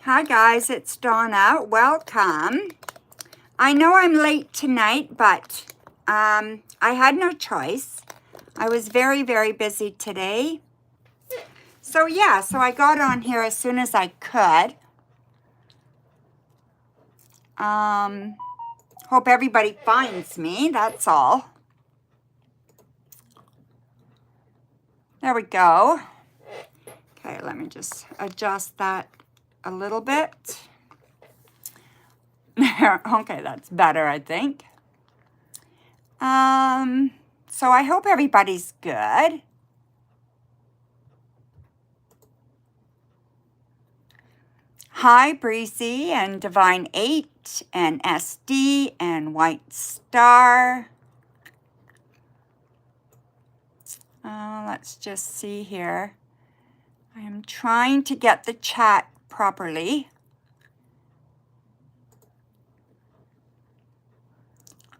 Hi guys, it's Donna. Welcome. I know I'm late tonight, but I had no choice. I was very, very busy today. So yeah, so I got on here as soon as I could. Hope everybody finds me, that's all. There we go. Okay, let me just adjust that a little bit. Okay, that's better, I think. So I hope everybody's good. Hi, Breezy and Divine 8 and SD and White Star. Let's just see here. I am trying to get the chat properly.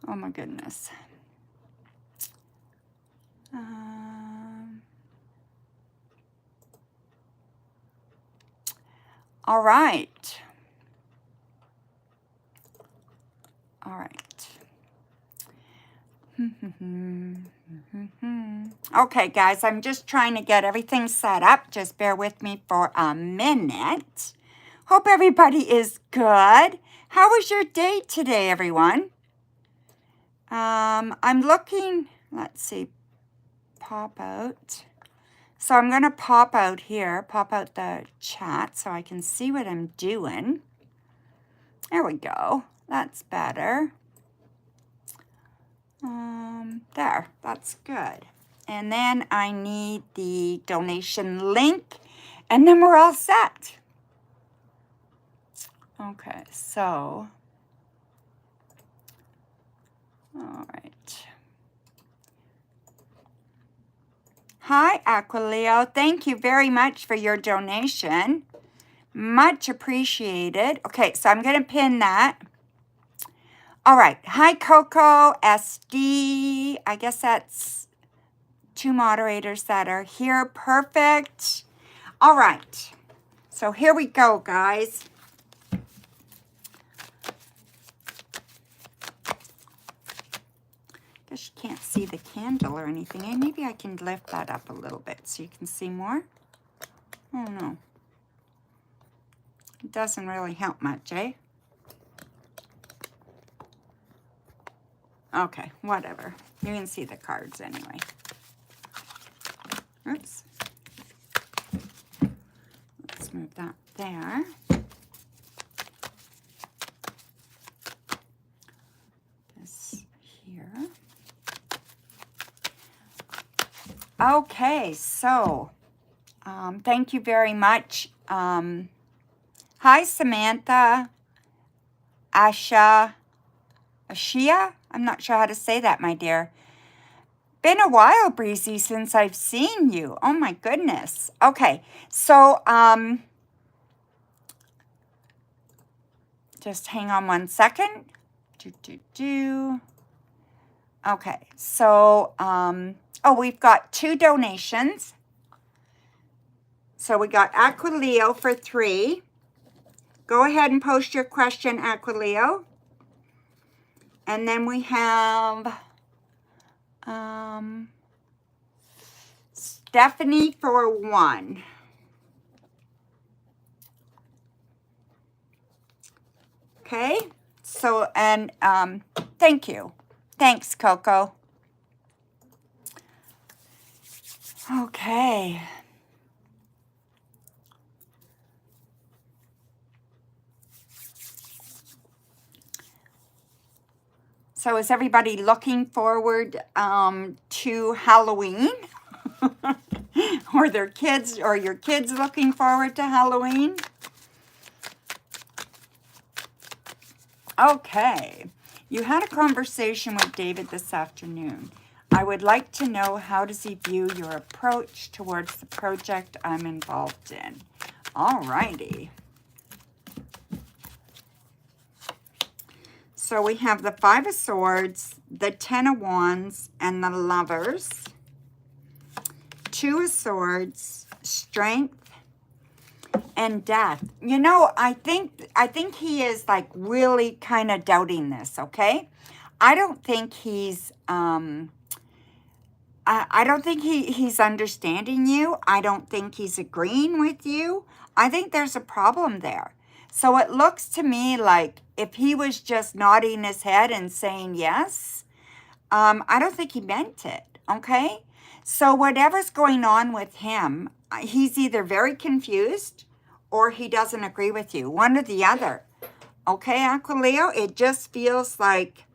Oh my goodness. All right. All right. Okay, guys, I'm just trying to get everything set up. Just bear with me for a minute. Hope everybody is good. How was your day today, everyone? I'm looking, let's see, pop out. So I'm going to pop out here, pop out the chat so I can see what I'm doing. There we go. That's better. There, that's good. And then I need the donation link, and then we're all set. Okay, so, all right. Hi, Aquileo. Thank you very much for your donation. Much appreciated. Okay, so I'm going to pin that. All right. Hi, Coco, SD. I guess that's two moderators that are here. Perfect. All right. So here we go, guys. Guess you can't see the candle or anything. And maybe I can lift that up a little bit so you can see more. Oh, no. It doesn't really help much, eh? Okay, whatever. You can see the cards anyway. Oops. Let's move that there. This here. Okay, so thank you very much. Hi, Samantha. Ashia. I'm not sure how to say that, my dear. Been a while, Breezy, since I've seen you. Oh my goodness. Okay, so just hang on one second. Okay, so oh, we've got two donations. So we got Aquileo for 3. Go ahead and post your question, Aquileo. And then we have Stephanie for 1. Okay, so, and thank you. Thanks, Coco. Okay. So is everybody looking forward to Halloween? Or their kids, or your kids looking forward to Halloween? Okay. You had a conversation with David this afternoon. I would like to know, how does he view your approach towards the project I'm involved in? All righty. So we have the 5 of Swords, the 10 of Wands, and the Lovers. 2 of Swords, Strength, and death. You know, I think he is like really kind of doubting this, okay? I don't think he's I don't think he's understanding you. I don't think he's agreeing with you. I think there's a problem there. So it looks to me like if he was just nodding his head and saying yes, I don't think he meant it, okay? So whatever's going on with him, he's either very confused or he doesn't agree with you, one or the other. Okay, Aquileo, it just feels like,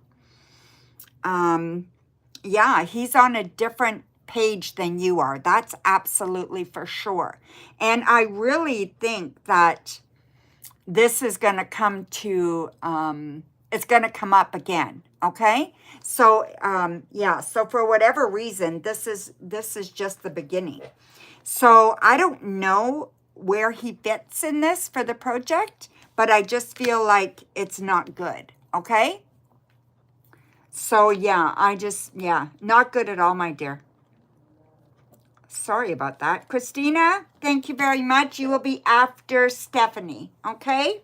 yeah, he's on a different page than you are. That's absolutely for sure. And I really think that this is going to come to, it's going to come up again. Okay. So, yeah. So for whatever reason, this is just the beginning. So I don't know where he fits in this for the project, but I just feel like it's not good. Okay. So yeah, yeah, not good at all, my dear. Sorry about that. Christina, thank you very much. You will be after Stephanie, okay?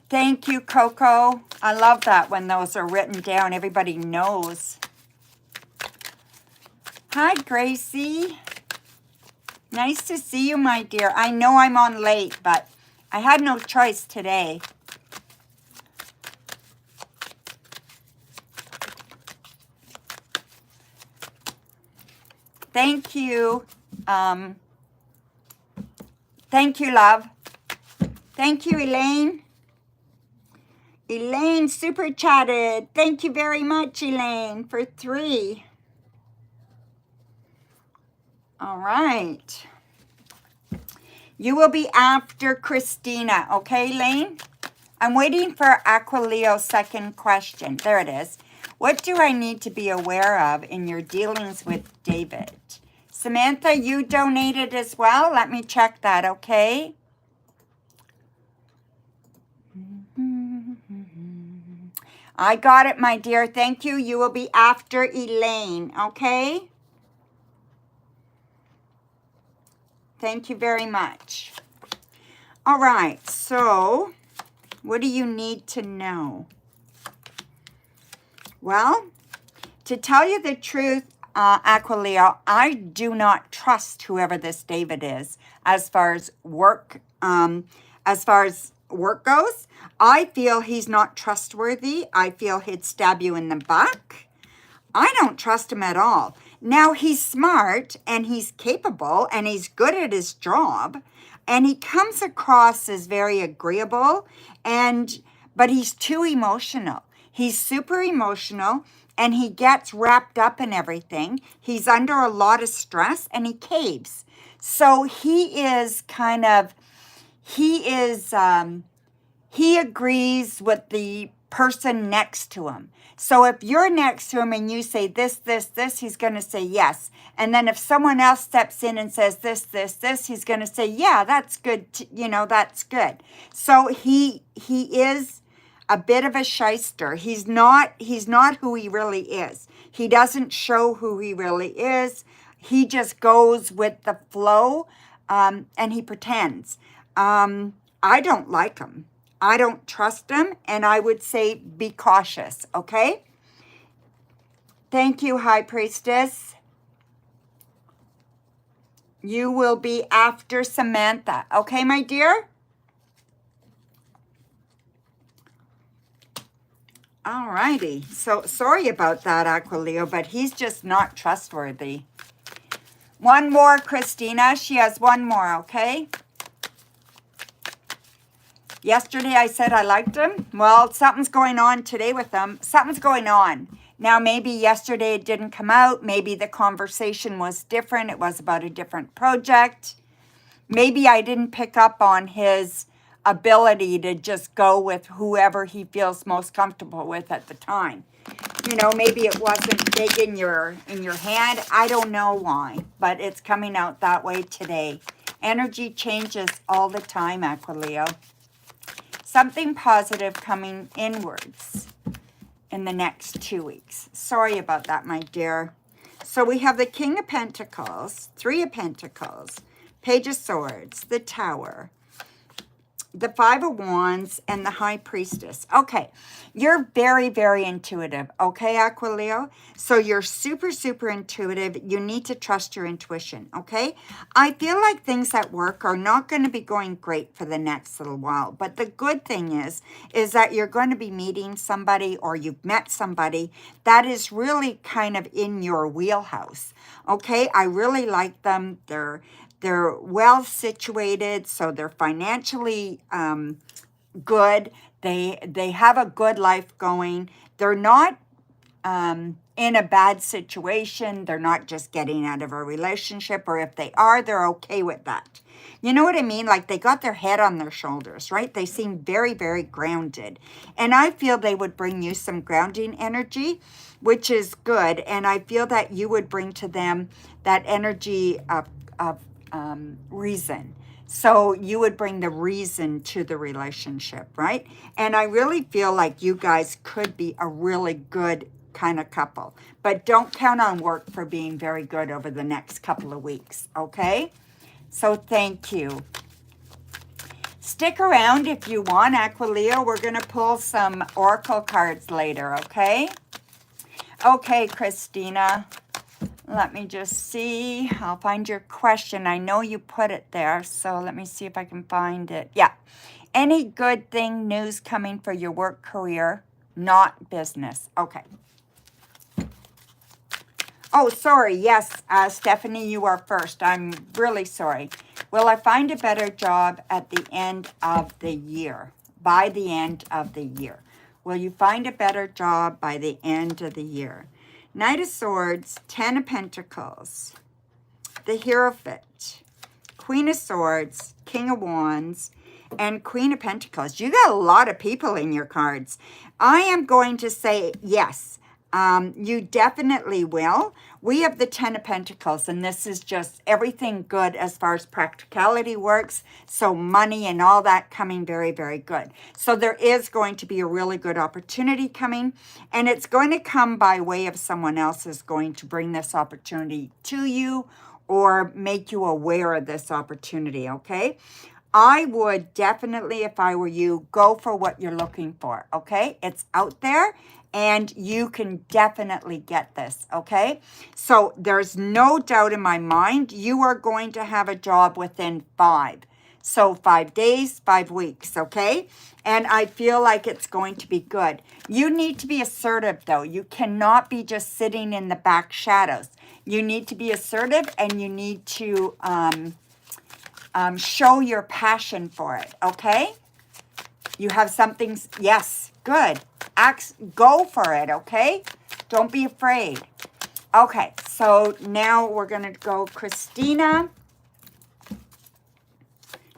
Thank you, Coco. I love that when those are written down. Everybody knows. Hi, Gracie. Nice to see you, my dear. I know I'm on late, but I had no choice today. Thank you. Thank you, love. Thank you, Elaine. Elaine super chatted. Thank you very much, Elaine, for 3. All right. You will be after Christina, okay, Elaine? I'm waiting for Aquileo's second question. There it is. What do I need to be aware of in your dealings with David? Samantha, you donated as well. Let me check that, okay? I got it, my dear. Thank you. You will be after Elaine, okay? Thank you very much. All right, so what do you need to know? Well, to tell you the truth, Aquileo, I do not trust whoever this David is as far as work goes. I feel he's not trustworthy. I feel he'd stab you in the back. I don't trust him at all. Now, he's smart and he's capable and he's good at his job and he comes across as very agreeable, but he's too emotional. He's super emotional and he gets wrapped up in everything. He's under a lot of stress and he caves. So he agrees with the person next to him. So if you're next to him and you say this, he's going to say yes. And then if someone else steps in and says this, he's going to say, yeah, that's good. That's good. So he is a bit of a shyster. He's not who he really is. He doesn't show who he really is. He just goes with the flow, and he pretends. I don't like him. I don't trust him, and I would say be cautious, okay? Thank you, High Priestess. You will be after Samantha, okay, my dear? All righty. So sorry about that, Aquileo, but he's just not trustworthy. One more, Christina. She has one more, okay? Yesterday I said I liked him. Well, something's going on today with him. Something's going on. Now, maybe yesterday it didn't come out. Maybe the conversation was different. It was about a different project. Maybe I didn't pick up on his ability to just go with whoever he feels most comfortable with at the time. Maybe it wasn't big in your hand. I don't know why, but it's coming out that way today. Energy changes all the time, Aquileo. Something positive coming inwards in the next 2 weeks. Sorry about that, my dear. So we have the King of Pentacles, Three of Pentacles, Page of Swords, the Tower, the Five of Wands, and the High Priestess. Okay, you're very, very intuitive. Okay, Aquileo? So you're super, super intuitive. You need to trust your intuition, okay? I feel like things at work are not going to be going great for the next little while. But the good thing is that you're going to be meeting somebody, or you've met somebody that is really kind of in your wheelhouse, okay? I really like them. They're well situated, so they're financially good. They have a good life going. They're not in a bad situation. They're not just getting out of a relationship, or if they are, they're okay with that. You know what I mean? Like, they got their head on their shoulders, right? They seem very, very grounded. And I feel they would bring you some grounding energy, which is good. And I feel that you would bring to them that energy of reason. So you would bring the reason to the relationship, right? And I really feel like you guys could be a really good kind of couple. But don't count on work for being very good over the next couple of weeks, okay? So thank you. Stick around if you want, Aquileo. We're going to pull some oracle cards later, okay? Okay, Christina. Let me just see. I'll find your question. I know you put it there, so let me see if I can find it. Yeah. Any good thing, news coming for your work career, not business. Okay. Oh, sorry. Yes, Stephanie, you are first. I'm really sorry. Will I find a better job at the end of the year? By the end of the year. Will you find a better job by the end of the year? Knight of Swords, Ten of Pentacles, the Hierophant, Queen of Swords, King of Wands, and Queen of Pentacles. You got a lot of people in your cards. I am going to say yes. You definitely will. We have the Ten of Pentacles, and this is just everything good as far as practicality works. So money and all that coming very, very good. So there is going to be a really good opportunity coming, and it's going to come by way of someone else is going to bring this opportunity to you or make you aware of this opportunity, okay? I would definitely, if I were you, go for what you're looking for, okay? It's out there, and you can definitely get this, okay? So there's no doubt in my mind you are going to have a job within 5. So 5 days, 5 weeks, okay? And I feel like it's going to be good. You need to be assertive, though. You cannot be just sitting in the back shadows. You need to be assertive, and you need to show your passion for it, okay? You have something, yes, good. Go for it, okay? Don't be afraid. Okay, so now we're going to go Christina.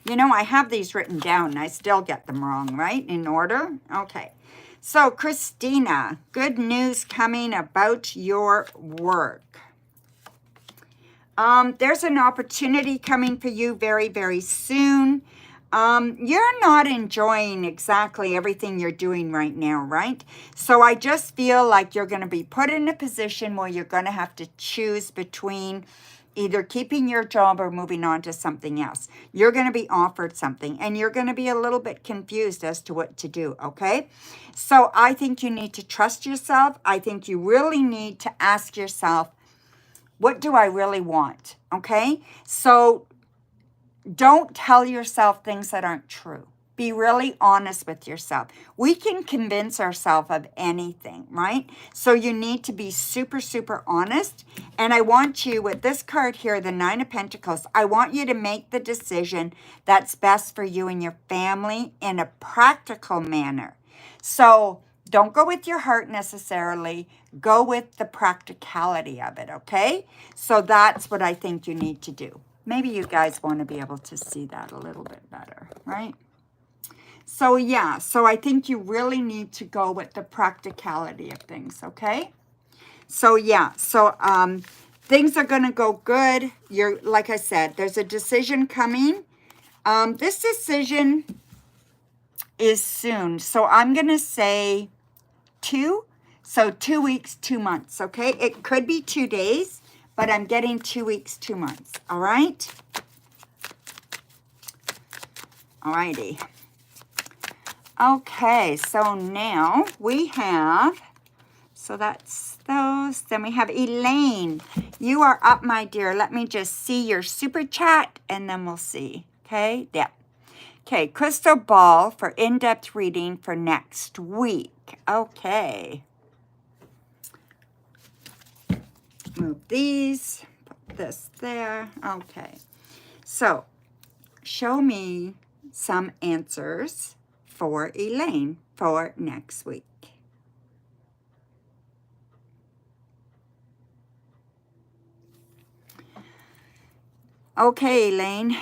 You know, I have these written down, and I still get them wrong, right? In order? Okay. So, Christina, good news coming about your work. There's an opportunity coming for you very, very soon. You're not enjoying exactly everything you're doing right now, right? So I just feel like you're going to be put in a position where you're going to have to choose between either keeping your job or moving on to something else. You're going to be offered something, and you're going to be a little bit confused as to what to do, okay? So I think you need to trust yourself. I think you really need to ask yourself, what do I really want? Okay? So don't tell yourself things that aren't true. Be really honest with yourself. We can convince ourselves of anything, right? So you need to be super, super honest. And I want you, with this card here, the Nine of Pentacles, I want you to make the decision that's best for you and your family in a practical manner. So don't go with your heart necessarily. Go with the practicality of it, okay? So that's what I think you need to do. Maybe you guys want to be able to see that a little bit better, right? So yeah, so I think you really need to go with the practicality of things, okay? So yeah, so things are going to go good. You're, like I said, there's a decision coming. This decision is soon. So I'm going to say 2. So 2 weeks, 2 months, okay? It could be 2 days. but I'm getting 2 weeks, 2 months. All right? All righty. Okay, so now we have, so that's those. Then we have Elaine. You are up, my dear. Let me just see your super chat, and then we'll see. Okay? Yeah. Okay, crystal ball for in-depth reading for next week. Okay. Move these. Put this there. Okay. So, show me some answers for Elaine for next week. Okay, Elaine.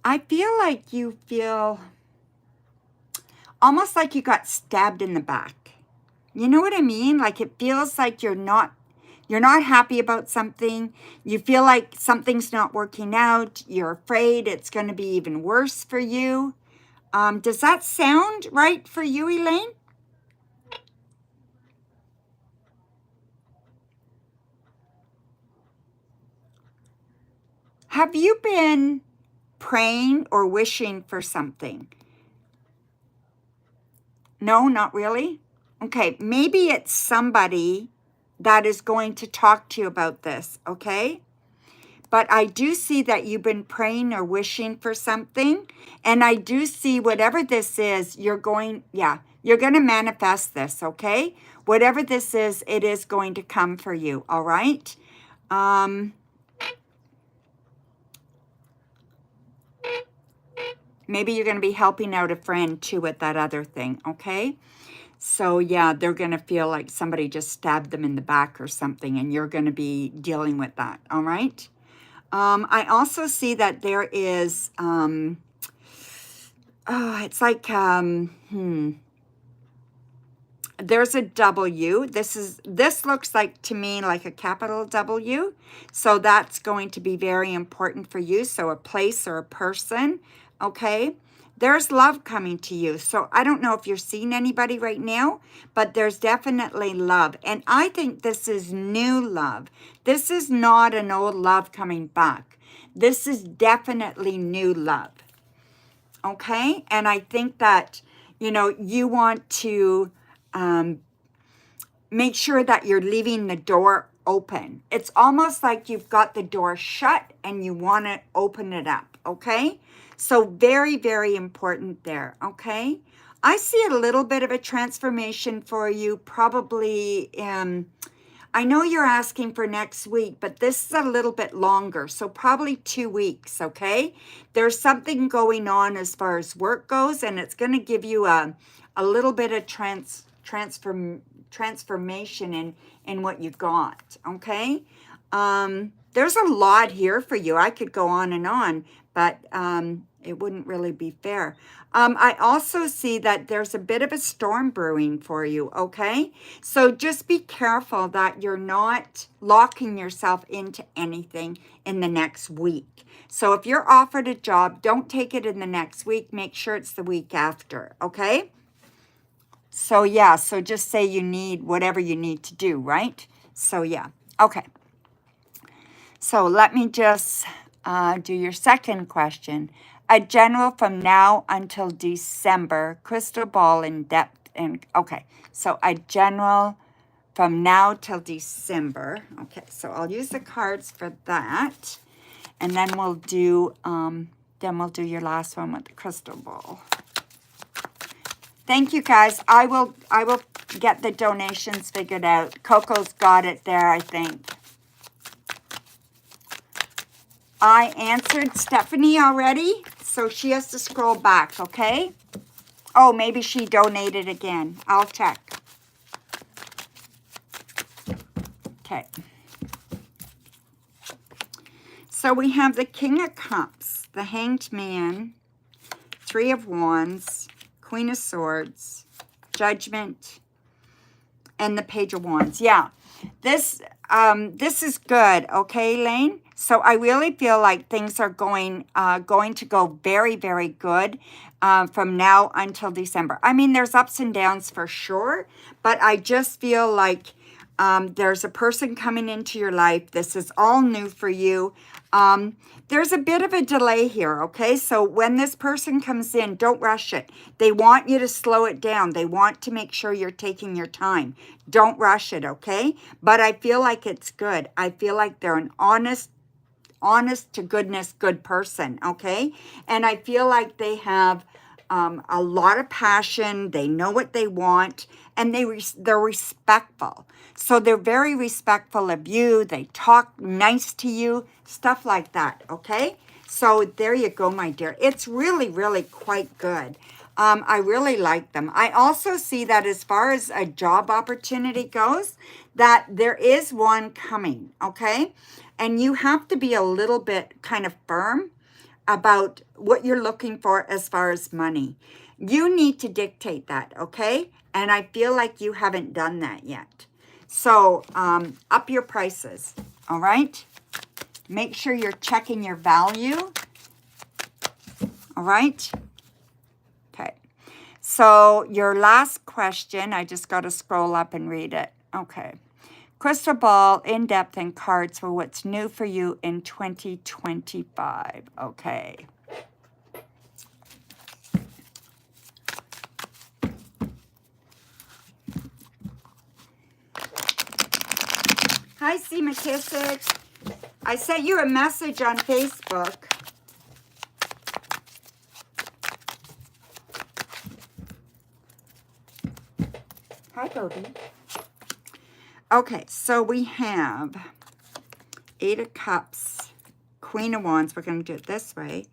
I feel like you feel almost like you got stabbed in the back. You know what I mean? Like it feels like you're not happy about something. You feel like something's not working out. You're afraid it's going to be even worse for you. Does that sound right for you, Elaine? Have you been praying or wishing for something? No, not really? Okay, maybe it's somebody that is going to talk to you about this, okay? But I do see that you've been praying or wishing for something. And I do see whatever this is, you're going to manifest this, okay? Whatever this is, it is going to come for you, all right? Maybe you're going to be helping out a friend too with that other thing, okay? So yeah, they're going to feel like somebody just stabbed them in the back or something, and you're going to be dealing with that, all right? I also see that there is, it's like, there's a W. This looks like to me like a capital W. So that's going to be very important for you. So a place or a person, okay? There's love coming to you. So I don't know if you're seeing anybody right now, but there's definitely love. And I think this is new love. This is not an old love coming back. This is definitely new love. Okay? And I think that, you want to make sure that you're leaving the door open. It's almost like you've got the door shut and you want to open it up. Okay? So very, very important there, okay? I see a little bit of a transformation for you, probably, I know you're asking for next week, but this is a little bit longer, so probably 2 weeks, okay? There's something going on as far as work goes, and it's going to give you a little bit of transformation in what you got, okay? There's a lot here for you. I could go on, but it wouldn't really be fair. I also see that there's a bit of a storm brewing for you, okay? So just be careful that you're not locking yourself into anything in the next week. So if you're offered a job, don't take it in the next week. Make sure it's the week after, okay? So yeah, so just say you need whatever you need to do, right? So yeah, okay. So let me just do your second question. A general from now until December, crystal ball in depth. And okay, so a general from now till December. Okay, so I'll use the cards for that. And then we'll do your last one with the crystal ball. Thank you, guys. I will get the donations figured out. Coco's got it there, I think. I answered Stephanie already, so she has to scroll back, okay? Oh, maybe she donated again. I'll check. Okay. So we have the King of Cups, the Hanged Man, Three of Wands, Queen of Swords, Judgment, and the Page of Wands. Yeah, this is good, okay, Elaine? So I really feel like things are going to go very, very good from now until December. I mean, there's ups and downs for sure, but I just feel like there's a person coming into your life. This is all new for you. There's a bit of a delay here, okay? So when this person comes in, don't rush it. They want you to slow it down. They want to make sure you're taking your time. Don't rush it, okay? But I feel like it's good. I feel like they're an honest to goodness good person, okay? And I feel like they have a lot of passion. They know what they want, and they're respectful. So they're very respectful of you. They talk nice to you, stuff like that, okay? So there you go, my dear. It's really, really quite good. I really like them. I also see that as far as a job opportunity goes, that there is one coming, okay? And you have to be a little bit kind of firm about what you're looking for as far as money. You need to dictate that, okay? And I feel like you haven't done that yet. So up your prices, all right? Make sure you're checking your value, all right? Okay. So your last question, I just got to scroll up and read it. Okay. Crystal ball, in-depth, and cards for what's new for you in 2025. Okay. Hi, C. McKissick. I sent you a message on Facebook. Hi, Bodie. Okay, so we have 8 of Cups, Queen of Wands. We're going to do it this way.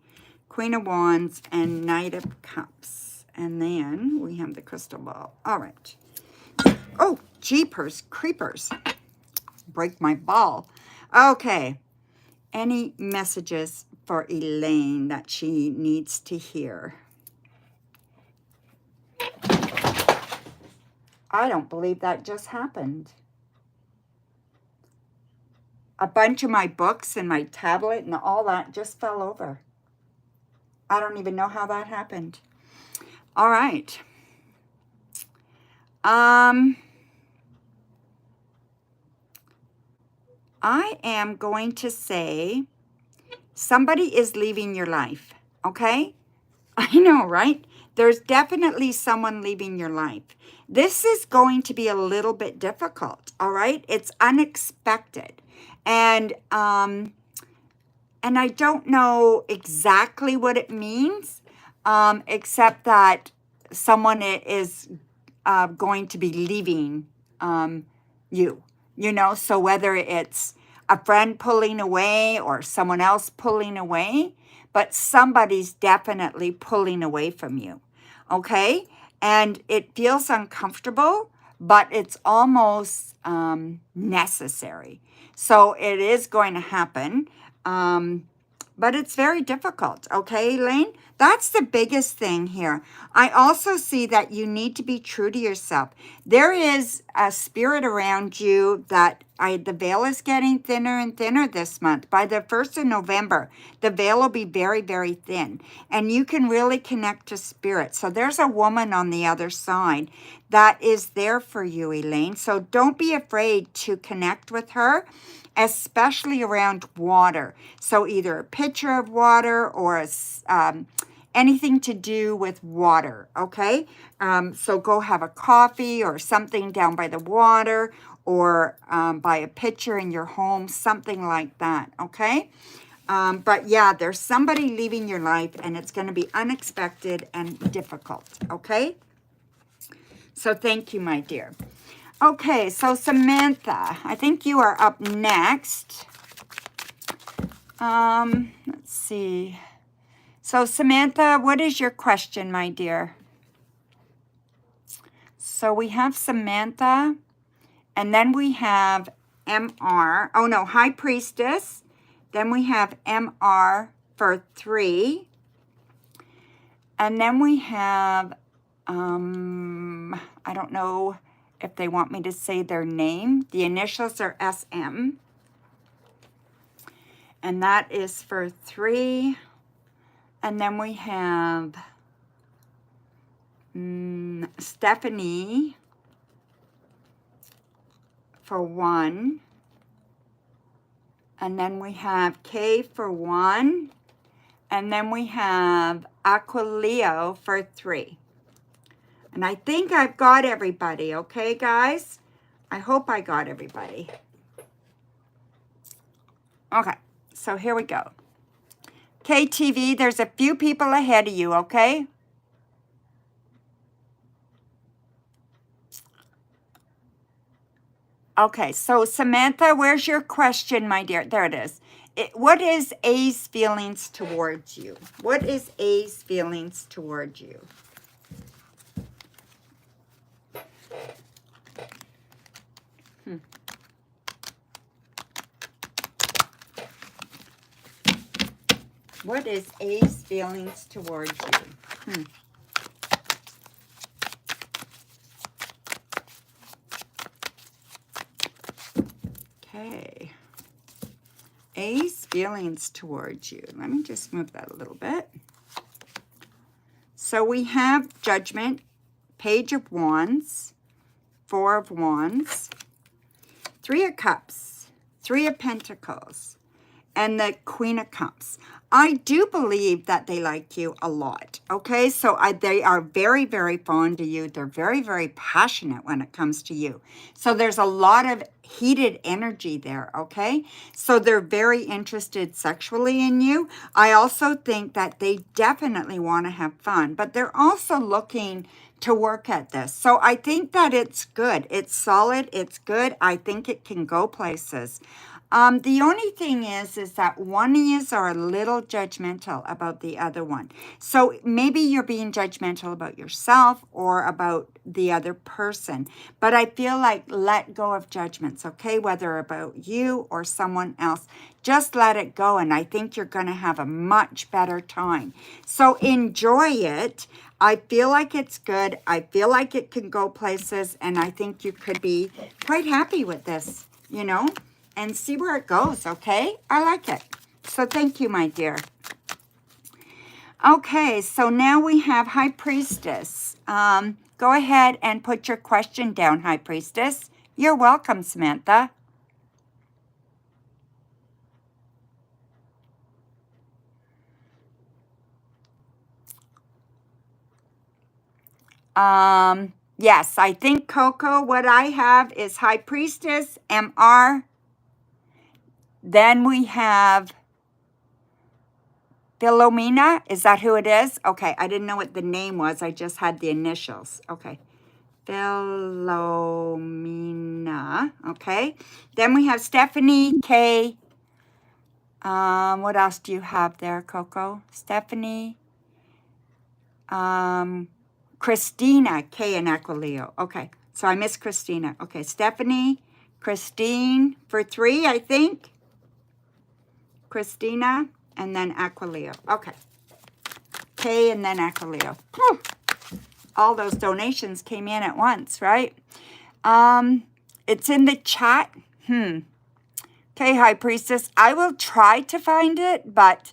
Queen of Wands and Knight of Cups. And then we have the crystal ball. All right. Oh, jeepers, creepers. Break my ball. Okay. Any messages for Elaine that she needs to hear? I don't believe that just happened. A bunch of my books and my tablet and all that just fell over. I don't even know how that happened. All right. I am going to say somebody is leaving your life, okay? I know, right? There's definitely someone leaving your life. This is going to be a little bit difficult, all right? It's unexpected. And I don't know exactly what it means, except that someone is going to be leaving you, you know? So whether it's a friend pulling away or someone else pulling away, but somebody's definitely pulling away from you, okay? And it feels uncomfortable, but it's almost necessary. So it is going to happen, but it's very difficult, okay, Elaine? That's the biggest thing here. I also see that you need to be true to yourself. There is a spirit around you that the veil is getting thinner and thinner this month. By the 1st of November, the veil will be very, very thin. And you can really connect to spirit. So there's a woman on the other side that is there for you, Elaine. So don't be afraid to connect with her, especially around water. So either a pitcher of water or anything to do with water, okay? So go have a coffee or something down by the water, or by a pitcher in your home, something like that, okay? But yeah, there's somebody leaving your life, and it's going to be unexpected and difficult, okay? So thank you, my dear. Okay, so Samantha, I think you are up next. Let's see. So Samantha, what is your question, my dear? So we have Samantha, and then we have MR. Oh no, High Priestess. Then we have MR for 3. And then we have, I don't know if they want me to say their name. The initials are SM. And that is for 3. And then we have Stephanie for 1. And then we have Kay for 1. And then we have Aquileo for 3. And I think I've got everybody, okay, guys? I hope I got everybody. Okay, so here we go. KTV, there's a few people ahead of you, okay? Okay, so Samantha, where's your question, my dear? There it is. What is A's feelings towards you? What is A's feelings towards you? What is A's feelings towards you? Okay. A's feelings towards you. Let me just move that a little bit. So we have Judgment, Page of Wands, 4 of Wands, 3 of Cups, 3 of Pentacles, and the Queen of Cups. I do believe that they like you a lot, okay? So they are very, very fond of you. They're very, very passionate when it comes to you. So there's a lot of heated energy there, okay? So they're very interested sexually in you. I also think that they definitely want to have fun, but they're also looking to work at this. So I think that it's good. It's solid. It's good. I think it can go places. The only thing is that one of you are a little judgmental about the other one. So maybe you're being judgmental about yourself or about the other person. But I feel like let go of judgments, okay? Whether about you or someone else. Just let it go, and I think you're going to have a much better time. So enjoy it. I feel like it's good. I feel like it can go places, and I think you could be quite happy with this, you know? And see where it goes, okay? I like it. So thank you, my dear. Okay, so now we have High Priestess. Go ahead and put your question down, High Priestess. You're welcome, Samantha. Yes, I think, Coco, what I have is High Priestess, MR. Then we have Philomena. Is that who it is? Okay, I didn't know what the name was. I just had the initials. Okay. Philomena. Okay. Then we have Stephanie K. What else do you have there, Coco? Stephanie. Christina K and Aquileo. Okay. So I missed Christina. Okay. Stephanie, Christine for 3, I think. Christina, and then Aquileo. Okay. K and then Aquileo. Whew. All those donations came in at once, right? It's in the chat. Okay, High Priestess. I will try to find it, but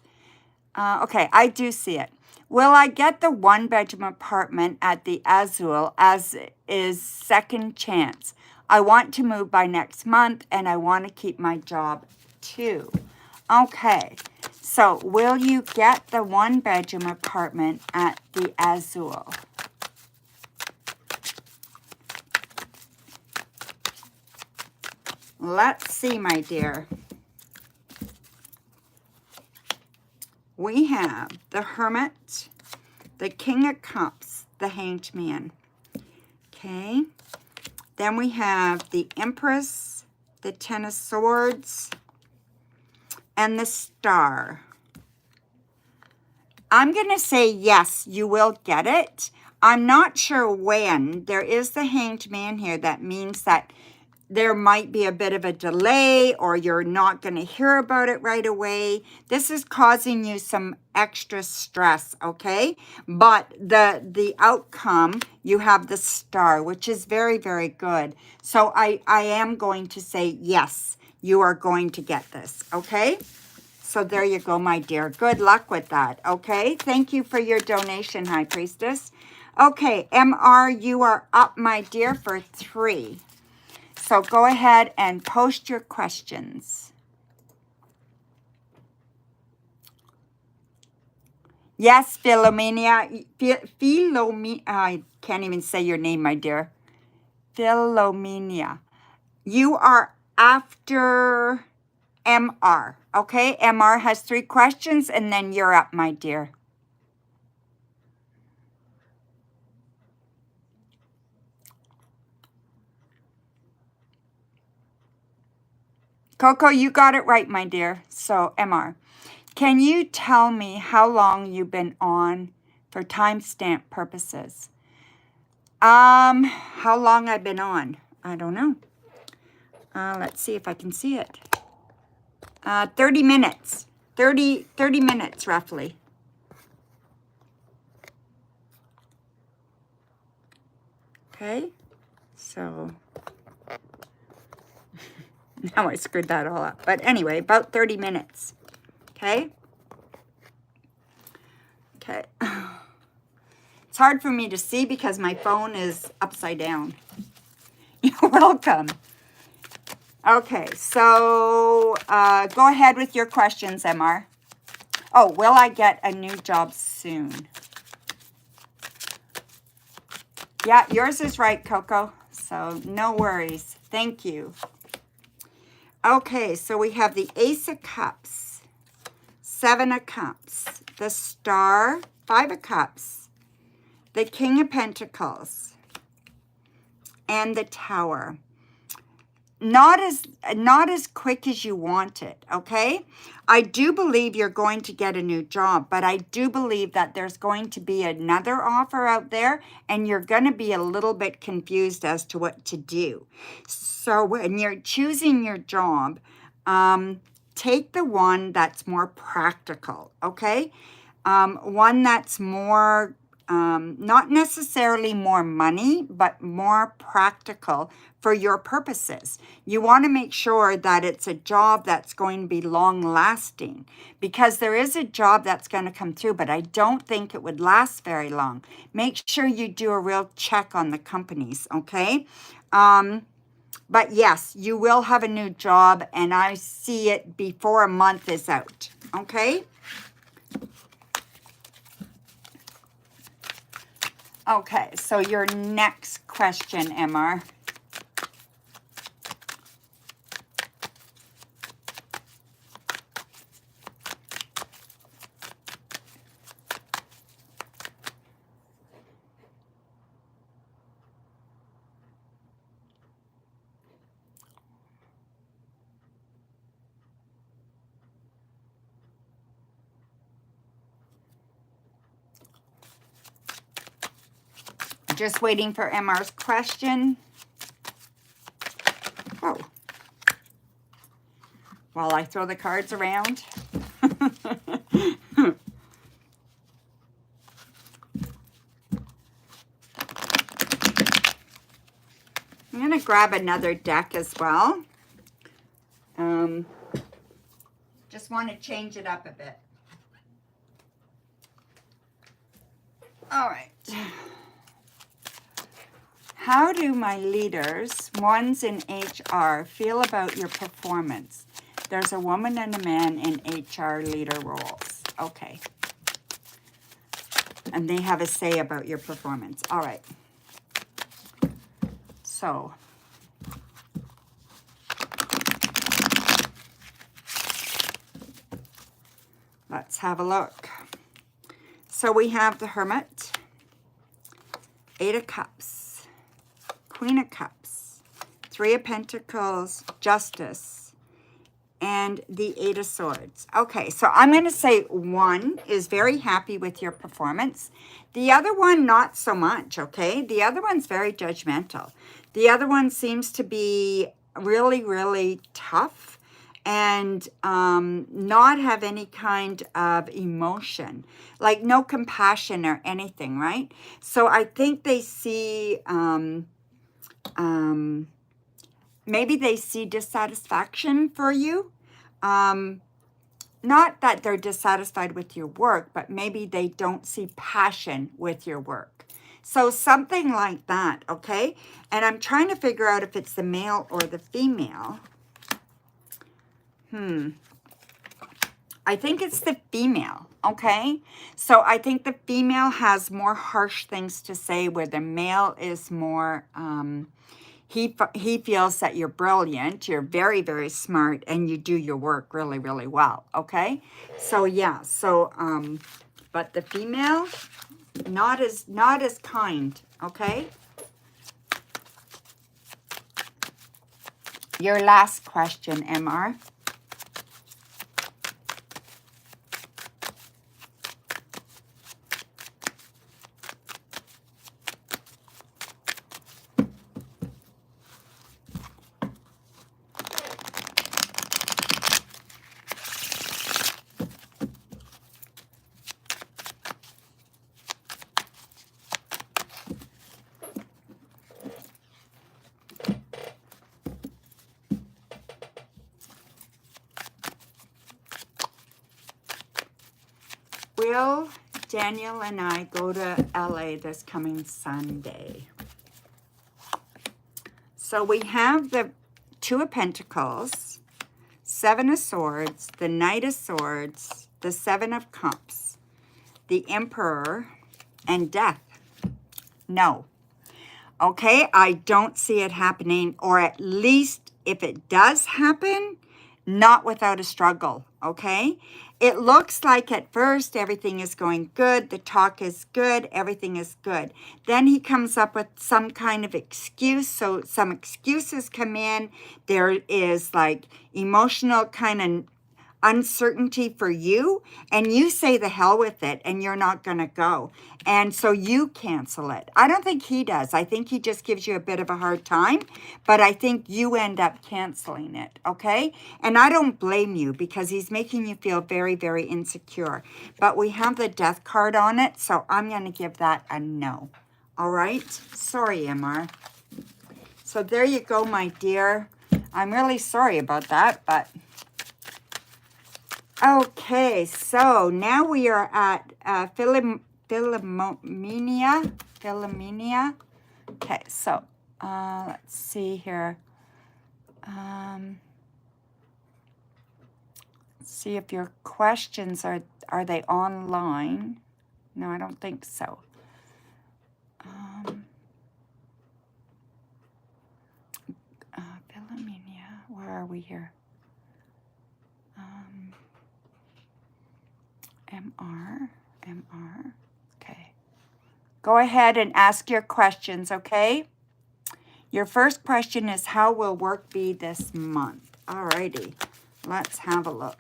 okay, I do see it. Will I get the 1-bedroom apartment at the Azul as is second chance? I want to move by next month, and I want to keep my job too. Okay, so will you get the 1-bedroom apartment at the Azul? Let's see, my dear. We have the Hermit, the King of Cups, the Hanged Man. Okay, then we have the Empress, the Ten of Swords, and the Star. I'm going to say yes, you will get it. I'm not sure when. There is the Hanged Man here. That means that there might be a bit of a delay, or you're not going to hear about it right away. This is causing you some extra stress, okay? But the outcome, you have the Star, which is very, very good. So I am going to say yes, you are going to get this, okay? So there you go, my dear. Good luck with that, okay? Thank you for your donation, High Priestess. Okay, MR, you are up, my dear, for 3. So go ahead and post your questions. Yes, Philomena. I can't even say your name, my dear. Philomena. You are after MR, okay? MR has 3 questions, and then you're up, my dear. Coco, you got it right, my dear. So, MR, can you tell me how long you've been on for timestamp purposes? How long I've been on? I don't know. Let's see if I can see it. 30 minutes. 30 minutes, roughly. Okay, so now I screwed that all up. But anyway, about 30 minutes. Okay? Okay. It's hard for me to see because my phone is upside down. You're welcome. Okay, so go ahead with your questions, MR. Oh, will I get a new job soon? Yeah, yours is right, Coco. So no worries. Thank you. Okay, so we have the Ace of Cups, 7 of Cups, the Star, 5 of Cups, the King of Pentacles, and the Tower. Not as quick as you want it, okay? I do believe you're going to get a new job, but I do believe that there's going to be another offer out there, and you're going to be a little bit confused as to what to do. So when you're choosing your job, take the one that's more practical, okay? One that's more, not necessarily more money, but more practical for your purposes. You want to make sure that it's a job that's going to be long lasting, because there is a job that's going to come through, but I don't think it would last very long. Make sure you do a real check on the companies, okay? But yes, you will have a new job, and I see it before a month is out, okay? Okay, so your next question, MR. Just waiting for MR's question. Oh. While I throw the cards around. I'm going to grab another deck as well. Just want to change it up a bit. All right. How do my leaders, ones in HR, feel about your performance? There's a woman and a man in HR leader roles. Okay. And they have a say about your performance. All right. So, let's have a look. So we have the Hermit, 8 of Cups, Queen of Cups, 3 of Pentacles, Justice, and the 8 of Swords. Okay, so I'm going to say one is very happy with your performance. The other one, not so much, okay? The other one's very judgmental. The other one seems to be really, really tough and not have any kind of emotion, like no compassion or anything, right? So I think they see, maybe they see dissatisfaction for you. not that they're dissatisfied with your work, but maybe they don't see passion with your work. So something like that, okay? And I'm trying to figure out if it's the male or the female. I think it's the female, okay? So I think the female has more harsh things to say, where the male is more, he feels that you're brilliant, you're very, very smart, and you do your work really, really well, okay? So yeah, so, but the female, not as kind, okay? Your last question, MR. Will Daniel and I go to LA this coming Sunday? So we have the Two of Pentacles, Seven of Swords, the Knight of Swords, the Seven of Cups, the Emperor, and Death. No. Okay, I don't see it happening, or at least if it does happen, not without a struggle, okay? It looks like at first everything is going good, the talk is good, everything is good. Then he comes up with some kind of excuse, so some excuses come in. There is like emotional kind of uncertainty for you, and you say the hell with it, and you're not going to go. And so you cancel it. I don't think he does. I think he just gives you a bit of a hard time, but I think you end up canceling it, okay? And I don't blame you, because he's making you feel very, very insecure. But we have the Death card on it, so I'm going to give that a no. All right? Sorry, MR. So there you go, my dear. I'm really sorry about that, but... Okay, so now we are at Philomenia. Okay, so let's see here. See if your questions are they online? No, I don't think so. Philomenia, where are we here? MR. Okay. Go ahead and ask your questions, okay? Your first question is, how will work be this month? Alrighty, let's have a look.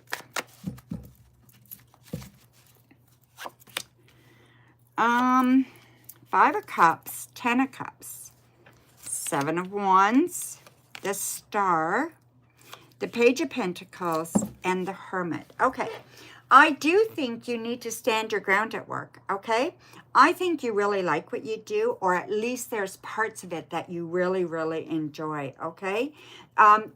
Five of Cups, Ten of Cups, Seven of Wands, the Star, the Page of Pentacles, and the Hermit. Okay. I do think you need to stand your ground at work, okay? I think you really like what you do, or at least there's parts of it that you really, really enjoy, okay?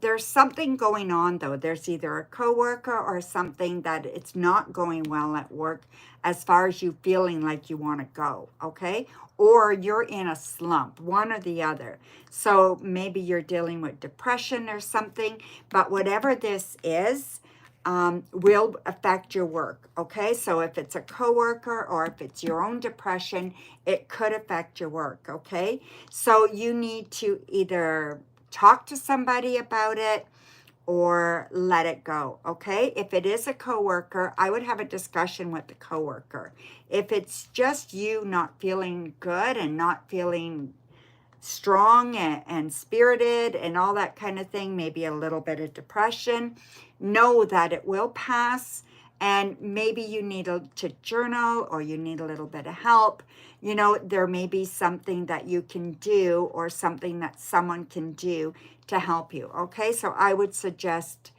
There's something going on, though. There's either a coworker or something that it's not going well at work as far as you feeling like you want to go, okay? Or you're in a slump, one or the other. So maybe you're dealing with depression or something, but whatever this is, will affect your work, okay? So if it's a coworker or if it's your own depression, it could affect your work, okay? So you need to either talk to somebody about it or let it go, okay? If it is a coworker, I would have a discussion with the coworker. If it's just you not feeling good and not feeling strong and spirited and all that kind of thing, maybe a little bit of depression, know that it will pass, and maybe you need to journal, or you need a little bit of help. You know, there may be something that you can do, or something that someone can do to help you, okay? So I would suggest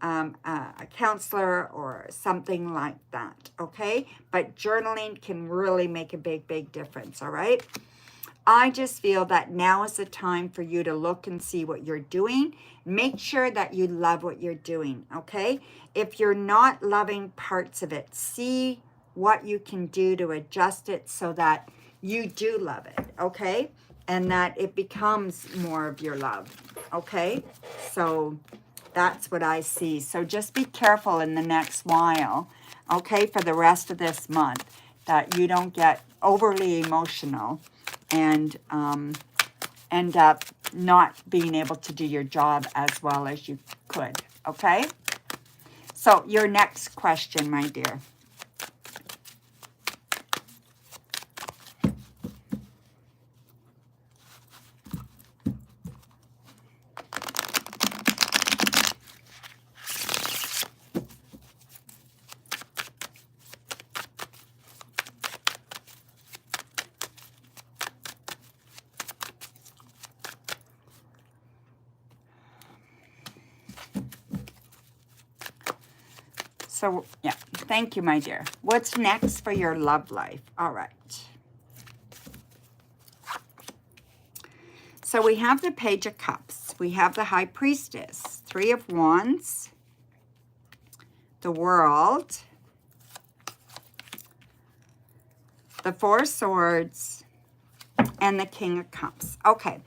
a counselor or something like that, okay? But journaling can really make a big, big difference, all right? I just feel that now is the time for you to look and see what you're doing. Make sure that you love what you're doing, okay? If you're not loving parts of it, see what you can do to adjust it so that you do love it, okay? And that it becomes more of your love, okay? So that's what I see. So just be careful in the next while, okay, for the rest of this month, that you don't get overly emotional and end up not being able to do your job as well as you could, okay? So your next question, my dear. So, yeah, thank you, my dear. What's next for your love life? All right. So we have the Page of Cups. We have the High Priestess, Three of Wands, the World, the Four of Swords, and the King of Cups. Okay.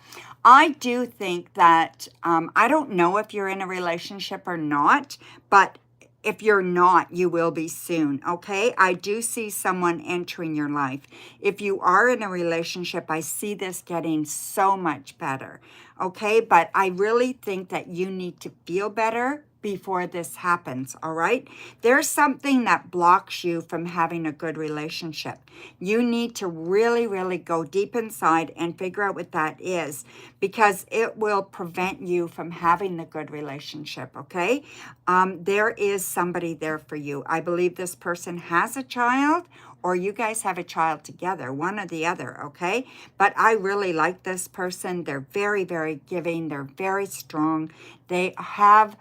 I do think that, I don't know if you're in a relationship or not, but if you're not, you will be soon, okay? I do see someone entering your life. If you are in a relationship, I see this getting so much better, okay? But I really think that you need to feel better before this happens, all right? There's something that blocks you from having a good relationship. You need to really, really go deep inside and figure out what that is, because it will prevent you from having a good relationship, okay? There is somebody there for you. I believe this person has a child, or you guys have a child together, one or the other, okay? But I really like this person. They're very, very giving. They're very strong. They have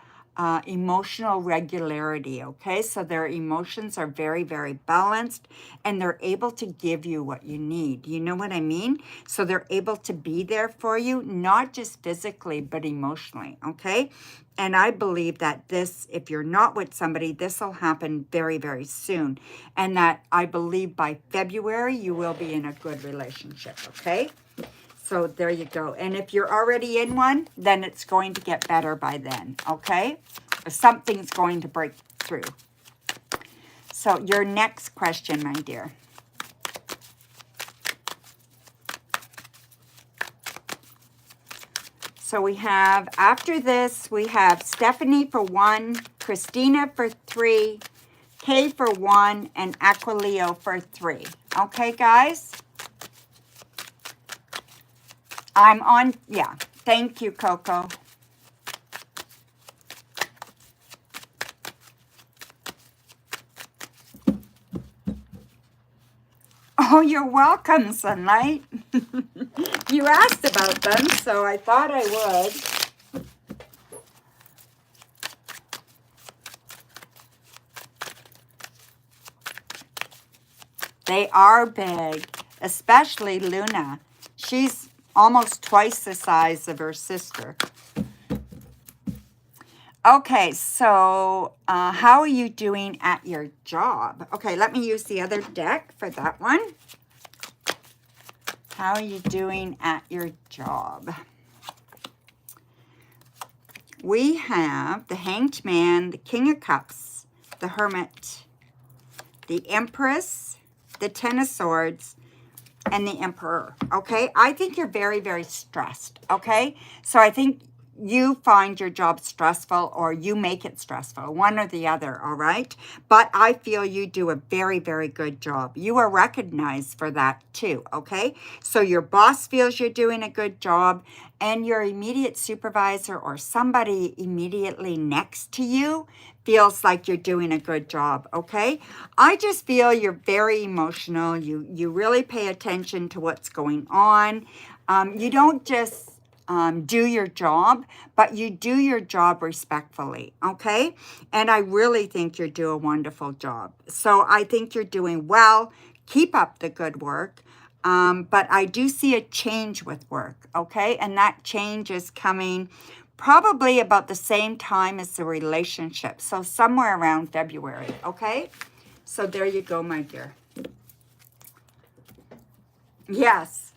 emotional regularity, okay? So their emotions are very, very balanced, and they're able to give you what you need. You know what I mean? So they're able to be there for you, not just physically, but emotionally, okay? And I believe that this, if you're not with somebody, this will happen very, very soon. And that I believe by February, you will be in a good relationship, okay? So there you go. And if you're already in one, then it's going to get better by then, okay? Something's going to break through. So your next question, my dear. So we have, after this, we have Stephanie for 1, Christina for 3, Kay for 1, and Aquileo for 3. Okay, guys? I'm on, yeah. Thank you, Coco. Oh, you're welcome, Sunlight. You asked about them, so I thought I would. They are big, especially Luna. She's almost twice the size of her sister. Okay, so how are you doing at your job? Okay, let me use the other deck for that one. How are you doing at your job? We have the Hanged Man, the King of Cups, the Hermit, the Empress, the Ten of Swords, and the Emperor, okay? I think you're very, very stressed, okay? So I think you find your job stressful, or you make it stressful, one or the other, all right? But I feel you do a very, very good job. You are recognized for that too, okay? So your boss feels you're doing a good job, and your immediate supervisor or somebody immediately next to you feels like you're doing a good job, okay? I just feel you're very emotional. You really pay attention to what's going on. You don't just do your job, but you do your job respectfully, okay? And I really think you do a wonderful job. So I think you're doing well. Keep up the good work. But I do see a change with work, okay? And that change is coming probably about the same time as the relationship. So somewhere around February, okay? So there you go, my dear. Yes.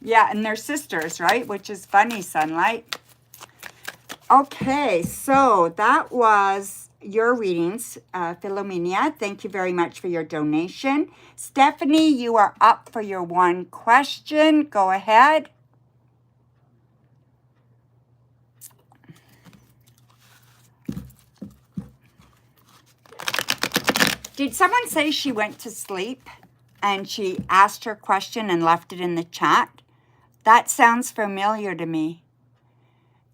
Yeah, and they're sisters, right? Which is funny, Sunlight. Okay, so that was your readings, Philomenia. Thank you very much for your donation. Stephanie, you are up for your one question. Go ahead. Did someone say she went to sleep and she asked her question and left it in the chat? That sounds familiar to me.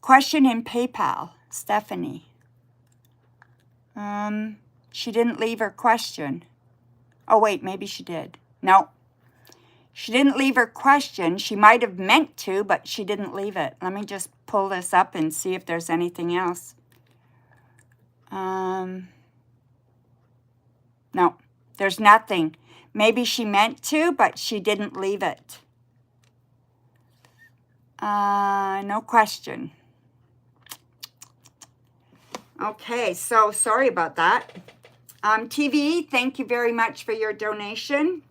Question in PayPal, Stephanie. She didn't leave her question. Oh, wait, maybe she did. No, she didn't leave her question. She might have meant to, but she didn't leave it. Let me just pull this up and see if there's anything else. No, there's nothing. Maybe she meant to, but she didn't leave it. No question. Okay, so sorry about that. TV, thank you very much for your donation.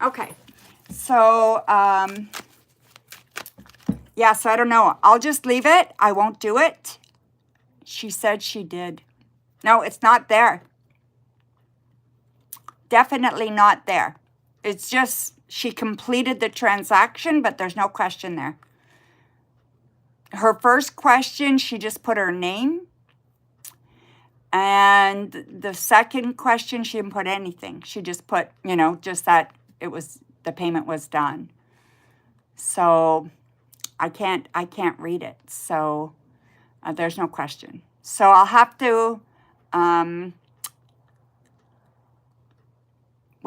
Okay, so, yeah, so I don't know. I'll just leave it. I won't do it. She said she did. No, it's not there. Definitely not there. It's just she completed the transaction, but there's no question there. Her first question, she just put her name. And the second question, she didn't put anything. She just put, you know, just that it was, the payment was done. So I can't read it. So there's no question. So I'll have to, I'll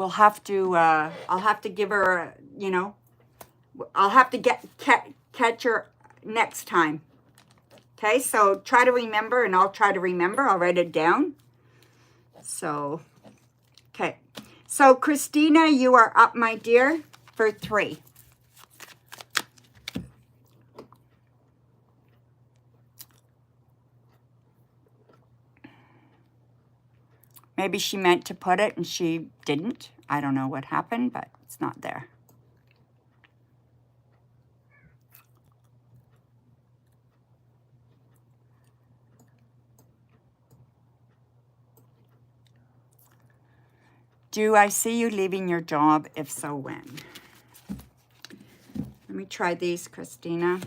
have to give her, you know, I'll have to catch her next time. Okay, so try to remember, and I'll try to remember. I'll write it down. So, okay. So, Christina, you are up, my dear, for 3. Maybe she meant to put it and she didn't. I don't know what happened, but it's not there. Do I see you leaving your job? If so, when? Let me try these, Christina.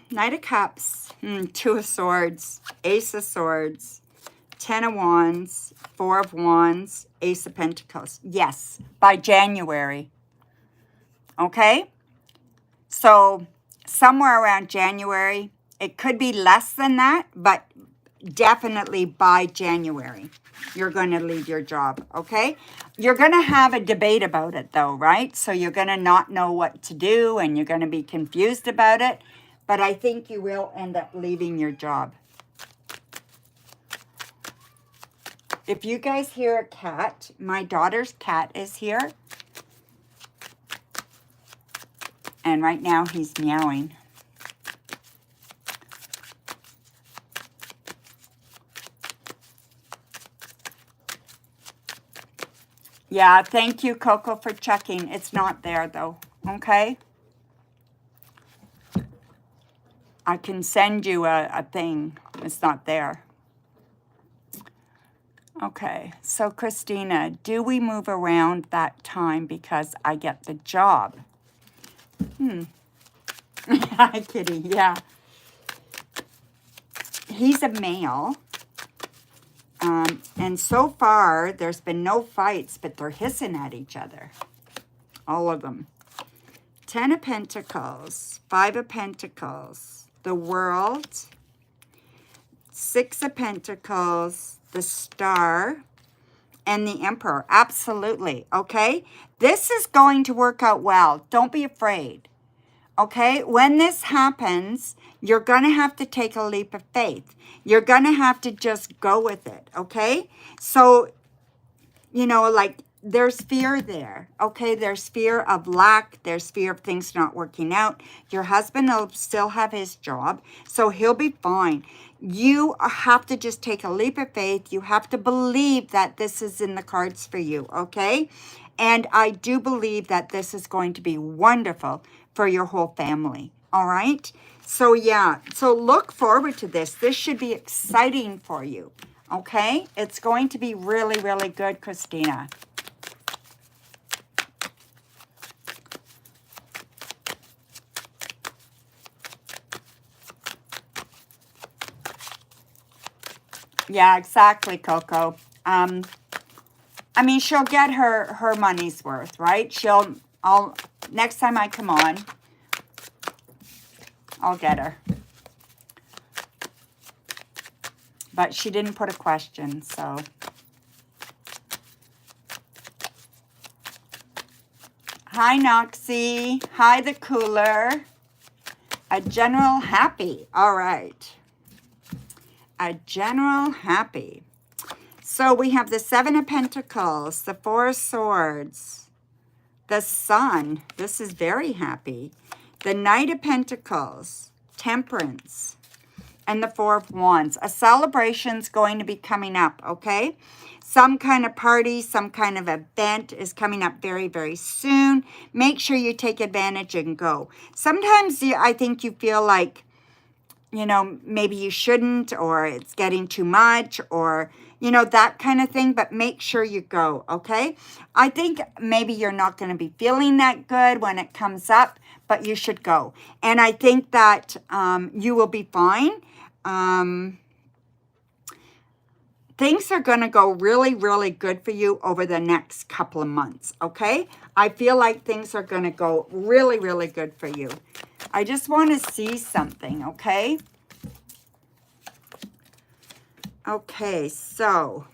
Knight of Cups, 2 of Swords, Ace of Swords, 10 of Wands, 4 of Wands, Ace of Pentacles. Yes, by January. Okay? So somewhere around January. It could be less than that, but definitely by January, you're going to leave your job, okay? You're going to have a debate about it, though, right? So you're going to not know what to do, and you're going to be confused about it. But I think you will end up leaving your job. If you guys hear a cat, my daughter's cat is here. And right now he's meowing. Yeah, thank you, Coco, for checking. It's not there, though, okay? I can send you a thing. It's not there. Okay, so Christina, do we move around that time because I get the job? Hi, Kitty, yeah. He's a male. And so far, there's been no fights, but they're hissing at each other. All of them. 10 of Pentacles, 5 of Pentacles, the World, 6 of Pentacles, the Star, and the Emperor. Absolutely, okay? This is going to work out well. Don't be afraid. Okay? When this happens, you're going to have to take a leap of faith. You're going to have to just go with it. Okay? So, you know, like there's fear there. Okay? There's fear of lack. There's fear of things not working out. Your husband will still have his job, so he'll be fine. You have to just take a leap of faith. You have to believe that this is in the cards for you. Okay? And I do believe that this is going to be wonderful for your whole family. All right? So, yeah. So, look forward to this. This should be exciting for you. Okay? It's going to be really, really good, Christina. Yeah, exactly, Coco. I mean, she'll get her money's worth, right? Next time I come on, I'll get her. But she didn't put a question, so. Hi, Noxie. Hi, the cooler. A general happy. All right. A general happy. So we have the Seven of Pentacles, the Four of Swords, the Sun. This is very happy. The Knight of Pentacles, Temperance, and the Four of Wands. A celebration's going to be coming up, okay? Some kind of party, some kind of event is coming up very, very soon. Make sure you take advantage and go. Sometimes I think you feel like, you know, maybe you shouldn't, or it's getting too much, or, you know, that kind of thing, but make sure you go, okay? I think maybe you're not going to be feeling that good when it comes up, but you should go. And I think that you will be fine. Things are going to go really, really good for you over the next couple of months, okay? I feel like things are going to go really, really good for you. I just want to see something, okay? Okay, so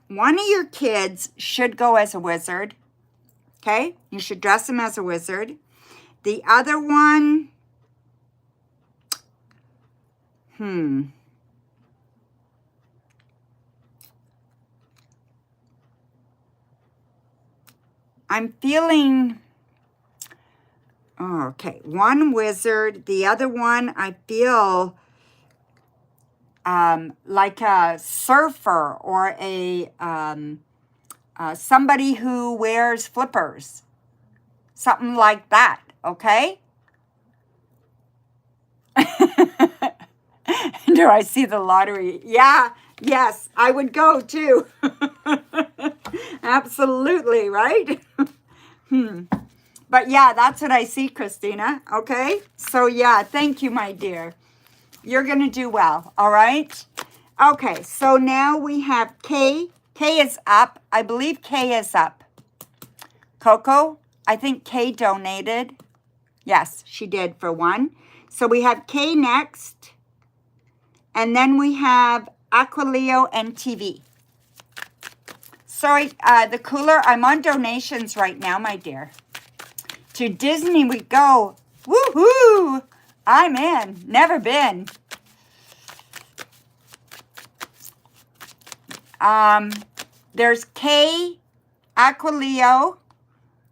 one of your kids should go as a wizard, okay? You should dress him as a wizard. The other one, I'm feeling, oh, okay, one wizard. The other one, I feel like a surfer or a somebody who wears flippers. Something like that, okay? Do I see the lottery? Yeah, yes, I would go too. Absolutely, right? But yeah, that's what I see, Christina, okay? So yeah, thank you, my dear. You're going to do well, all right? Okay, so now we have Kay. Kay is up. I believe Kay is up. Coco, I think Kay donated. Yes, she did for one. So we have Kay next. And then we have Aquileo and TV. Sorry, the cooler. I'm on donations right now, my dear. To Disney we go. Woohoo! I'm in. Never been. There's Kay, Aquileo.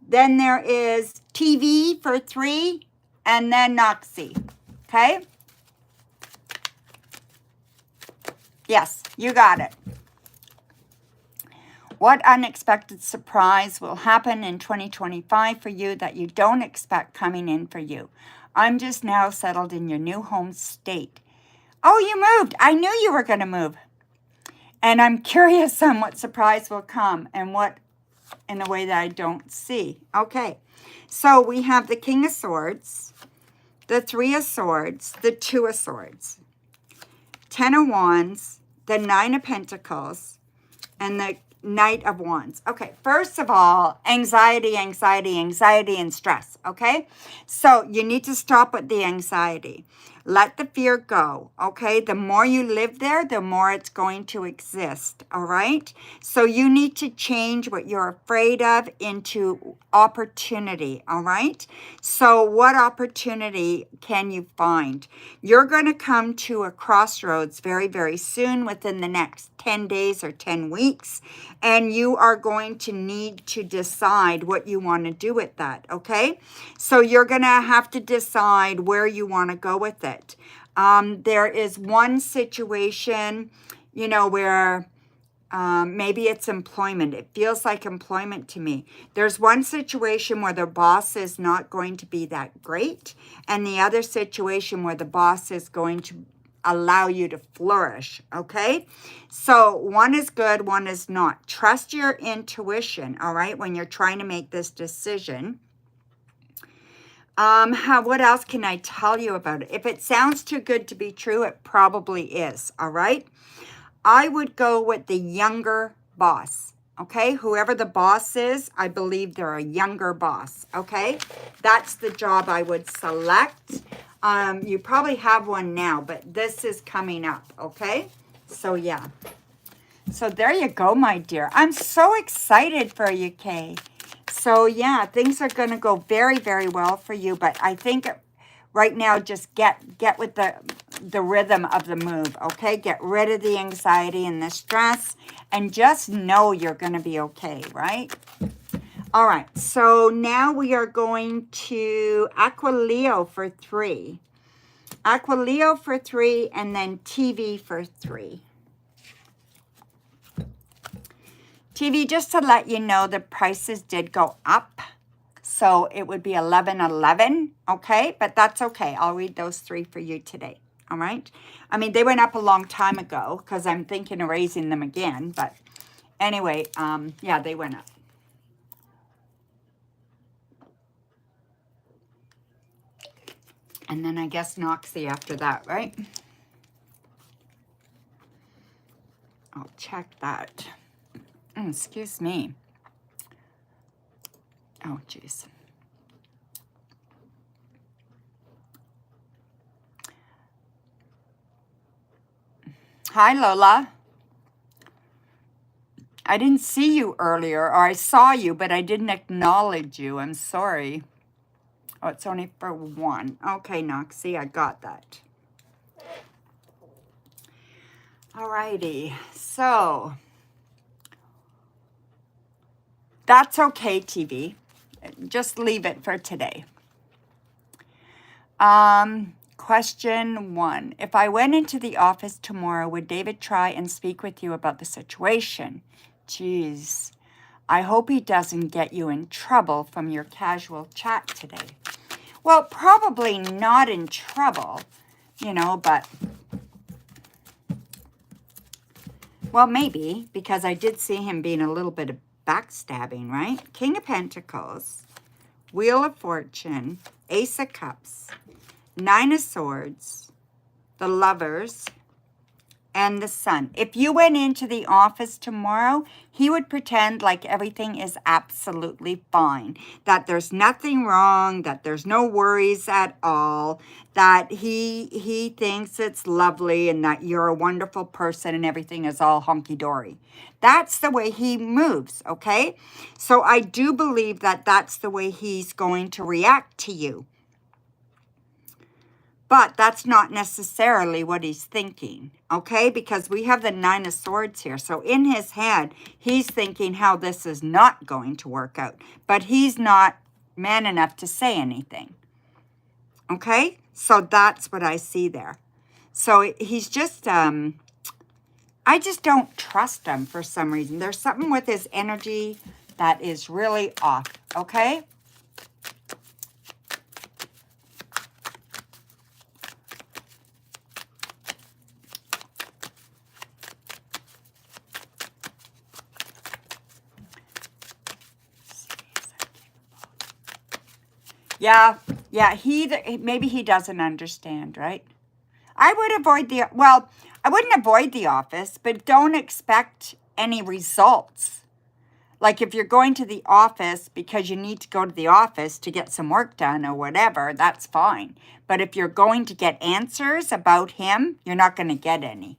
Then there is TV for 3. And then Noxie. Okay? Yes, you got it. What unexpected surprise will happen in 2025 for you that you don't expect coming in for you? I'm just now settled in your new home state. Oh, you moved. I knew you were going to move. And I'm curious on what surprise will come and what in a way that I don't see. Okay, so we have the King of Swords, the Three of Swords, the Two of Swords, 10 of Wands, the 9 of Pentacles, and the Knight of Wands. Okay, first of all, anxiety, and stress, okay? So you need to stop with the anxiety. Let the fear go, okay? The more you live there, the more it's going to exist, all right? So you need to change what you're afraid of into opportunity, all right? So what opportunity can you find? You're going to come to a crossroads very, very soon within the next 10 days or 10 weeks, and you are going to need to decide what you want to do with that, okay? So you're going to have to decide where you want to go with it. There is one situation, you know, where maybe it's employment. It feels like employment to me. There's one situation where the boss is not going to be that great, and the other situation where the boss is going to allow you to flourish, okay? So one is good, one is not. Trust your intuition, all right, when you're trying to make this decision. What else can I tell you about it? If it sounds too good to be true, it probably is, all right? I would go with the younger boss, okay? Whoever the boss is, I believe they're a younger boss, okay? That's the job I would select. You probably have one now, but this is coming up, okay? So, yeah. So, there you go, my dear. I'm so excited for you, Kay. So, yeah, things are going to go very, very well for you, but I think right now, just get with the rhythm of the move, okay? Get rid of the anxiety and the stress, and just know you're going to be okay, right? All right, so now we are going to Aqua Leo for 3. Aqua Leo for 3, and then TV for 3. TV, just to let you know, the prices did go up. So it would be 11.11, okay? But that's okay. I'll read those 3 for you today, all right? I mean, they went up a long time ago because I'm thinking of raising them again. But anyway, yeah, they went up. And then I guess Noxie after that, right? I'll check that. Excuse me. Oh, geez. Hi, Lola. I didn't see you earlier, or I saw you, but I didn't acknowledge you. I'm sorry. Oh, it's only for 1. Okay, Noxie, I got that. Alrighty, so that's okay, TV. Just leave it for today. Question 1. If I went into the office tomorrow, would David try and speak with you about the situation? Geez, I hope he doesn't get you in trouble from your casual chat today. Well, probably not in trouble, you know, but, well, maybe, because I did see him being a little bit of backstabbing, right? King of Pentacles, Wheel of Fortune, Ace of Cups, 9 of Swords, the Lovers, and the Sun. If you went into the office tomorrow, he would pretend like everything is absolutely fine, that there's nothing wrong, that there's no worries at all, that he thinks it's lovely and that you're a wonderful person and everything is all hunky-dory. That's the way he moves, okay? So I do believe that that's the way he's going to react to you. But that's not necessarily what he's thinking, okay? Because we have the 9 of Swords here. So in his head, he's thinking how this is not going to work out. But he's not man enough to say anything, okay? So that's what I see there. So he's just, I just don't trust him for some reason. There's something with his energy that is really off, okay? Yeah, maybe he doesn't understand, right? I would avoid I wouldn't avoid the office, but don't expect any results. Like if you're going to the office because you need to go to the office to get some work done or whatever, that's fine. But if you're going to get answers about him, you're not going to get any.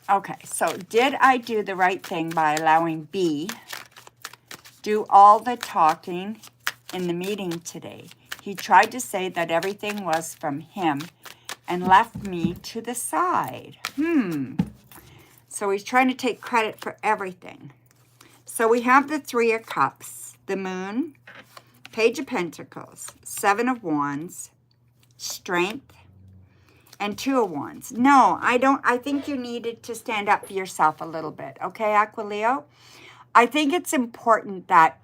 Okay, so did I do the right thing by allowing B do all the talking in the meeting today? He tried to say that everything was from him and left me to the side. So he's trying to take credit for everything. So we have the Three of Cups, the Moon, Page of Pentacles, Seven of Wands, Strength, and Two of Wands. No, I don't. I think you needed to stand up for yourself a little bit. Okay, Aquileo? I think it's important that,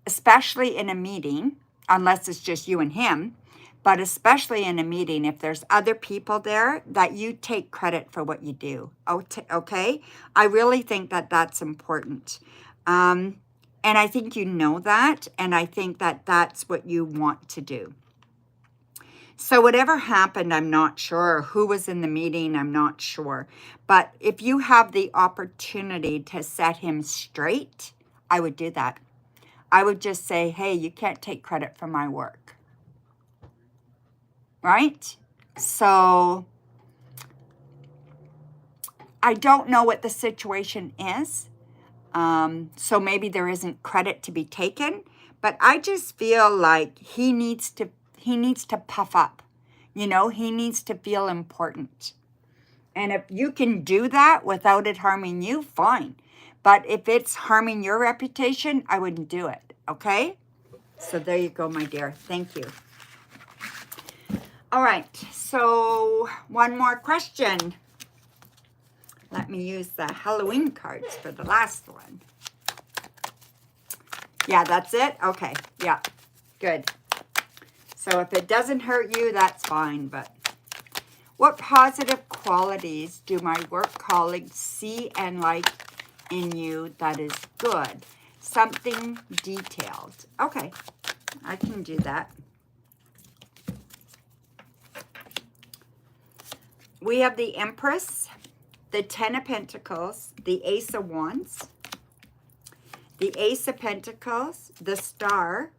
especially in a meeting, unless it's just you and him, but especially in a meeting, if there's other people there, that you take credit for what you do. Okay? I really think that that's important. And I think you know that, and I think that that's what you want to do. So whatever happened, I'm not sure. Who was in the meeting, I'm not sure. But if you have the opportunity to set him straight, I would do that. I would just say, hey, you can't take credit for my work. Right? So I don't know what the situation is. So maybe there isn't credit to be taken. But I just feel like he needs to puff up. You know, he needs to feel important. And if you can do that without it harming you, fine. But if it's harming your reputation, I wouldn't do it. Okay? So there you go, my dear. Thank you. All right. So one more question. Let me use the Halloween cards for the last one. Yeah, that's it? Okay. Yeah. Good. So if it doesn't hurt you, that's fine. But what positive qualities do my work colleagues see and like in you that is good? Something detailed. Okay, I can do that. We have the Empress, the Ten of Pentacles, the Ace of Wands, the Ace of Pentacles, the Star,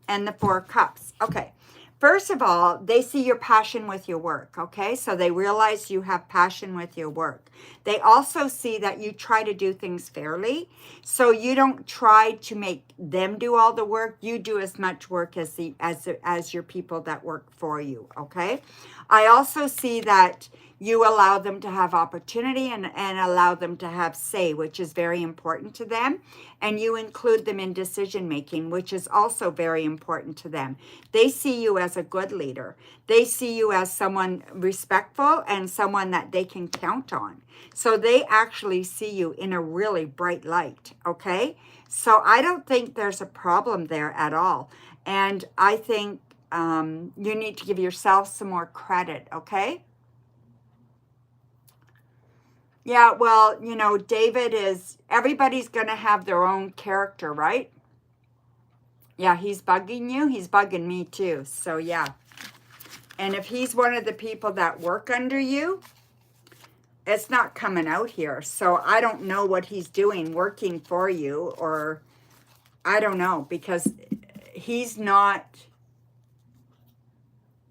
and the Four of Cups. Okay. First of all, they see your passion with your work, okay? So they realize you have passion with your work. They also see that you try to do things fairly. So you don't try to make them do all the work. You do as much work as your people that work for you, okay? I also see that you allow them to have opportunity and allow them to have say, which is very important to them. And you include them in decision making, which is also very important to them. They see you as a good leader. They see you as someone respectful and someone that they can count on. So they actually see you in a really bright light, okay? So I don't think there's a problem there at all. And I think you need to give yourself some more credit, okay? Yeah, well, you know, David is, everybody's going to have their own character, right? Yeah, he's bugging you. He's bugging me too. So, yeah. And if he's one of the people that work under you, it's not coming out here. So, I don't know what he's doing working for you, or I don't know, because he's not,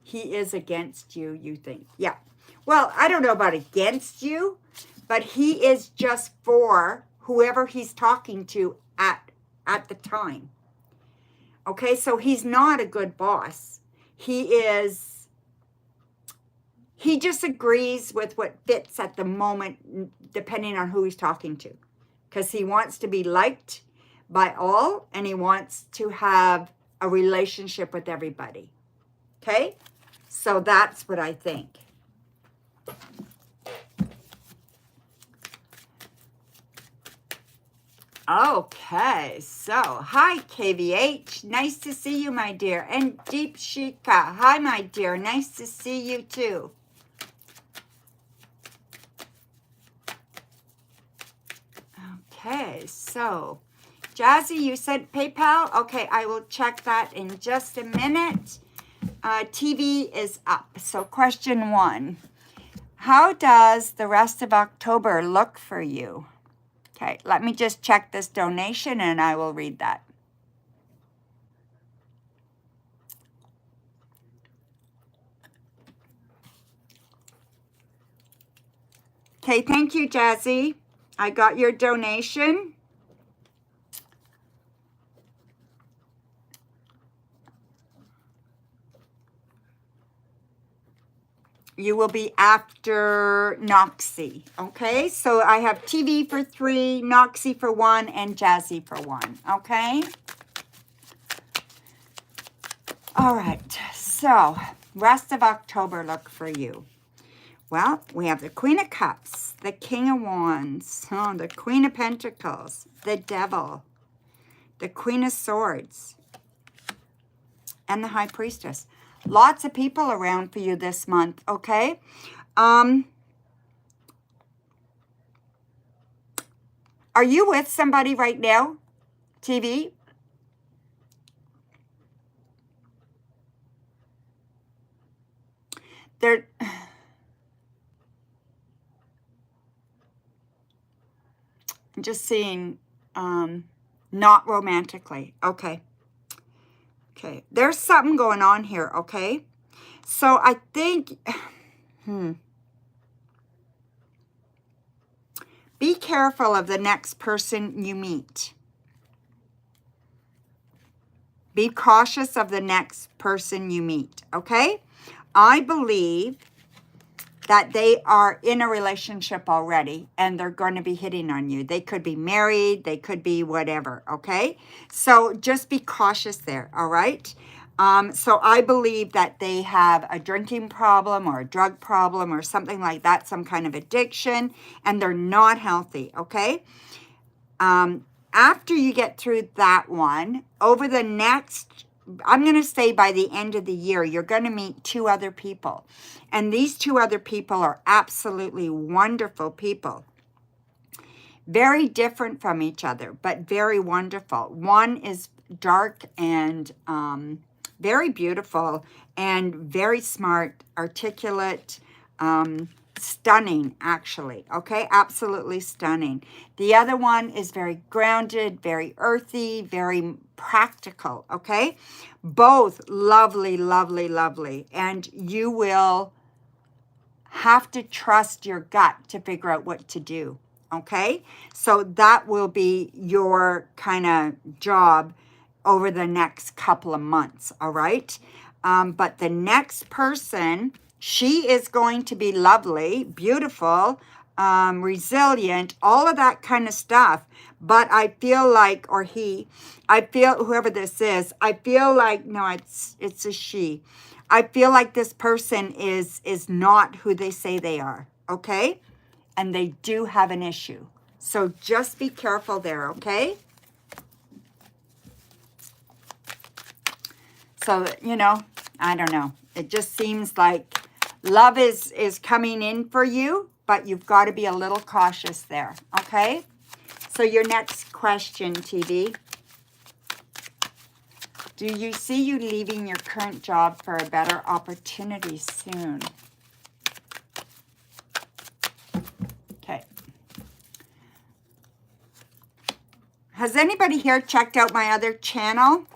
he is against you, you think. Yeah. Well, I don't know about against you, but he is just for whoever he's talking to at the time. Okay, so he's not a good boss. He just agrees with what fits at the moment, depending on who he's talking to. Because he wants to be liked by all, and he wants to have a relationship with everybody. Okay, so that's what I think. Okay, so hi KVH, nice to see you, my dear. And Deep Shika, hi my dear, nice to see you too. Okay, so Jazzy, you said PayPal. Okay, I will check that in just a minute. TV is up. So question 1, how does the rest of October look for you? Okay, let me just check this donation and I will read that. Okay, thank you, Jazzy. I got your donation. You will be after Noxie, okay? So I have TV for 3, Noxie for 1, and Jazzy for 1, okay? All right, so rest of October look for you. Well, we have the Queen of Cups, the King of Wands, the Queen of Pentacles, the Devil, the Queen of Swords, and the High Priestess. Lots of people around for you this month, okay? Are you with somebody right now, TV? They're... I'm just seeing, not romantically. Okay. Okay. There's something going on here, okay? So I think, be careful of the next person you meet. Be cautious of the next person you meet, okay? I believe that they are in a relationship already and they're going to be hitting on you. They could be married, they could be whatever, okay? So just be cautious there, all right? So I believe that they have a drinking problem or a drug problem or something like that, some kind of addiction, and they're not healthy, okay? After you get through that one, over the next, I'm going to say by the end of the year, you're going to meet 2 other people. And these 2 other people are absolutely wonderful people. Very different from each other, but very wonderful. One is dark and very beautiful and very smart, articulate, stunning, actually, okay? Absolutely stunning. The other one is very grounded, very earthy, very practical, okay? Both lovely, lovely, lovely. And you will have to trust your gut to figure out what to do, okay? So that will be your kind of job over the next couple of months, all right? But the next person, she is going to be lovely, beautiful, resilient, all of that kind of stuff. But I feel like, or he, I feel, whoever this is, I feel like, no, it's a she. I feel like this person is not who they say they are, okay? And they do have an issue. So just be careful there, okay? So, you know, I don't know. It just seems like love is coming in for you, but you've got to be a little cautious there, okay? So your next question, TV. Do you see you leaving your current job for a better opportunity soon? Okay. Has anybody here checked out my other channel?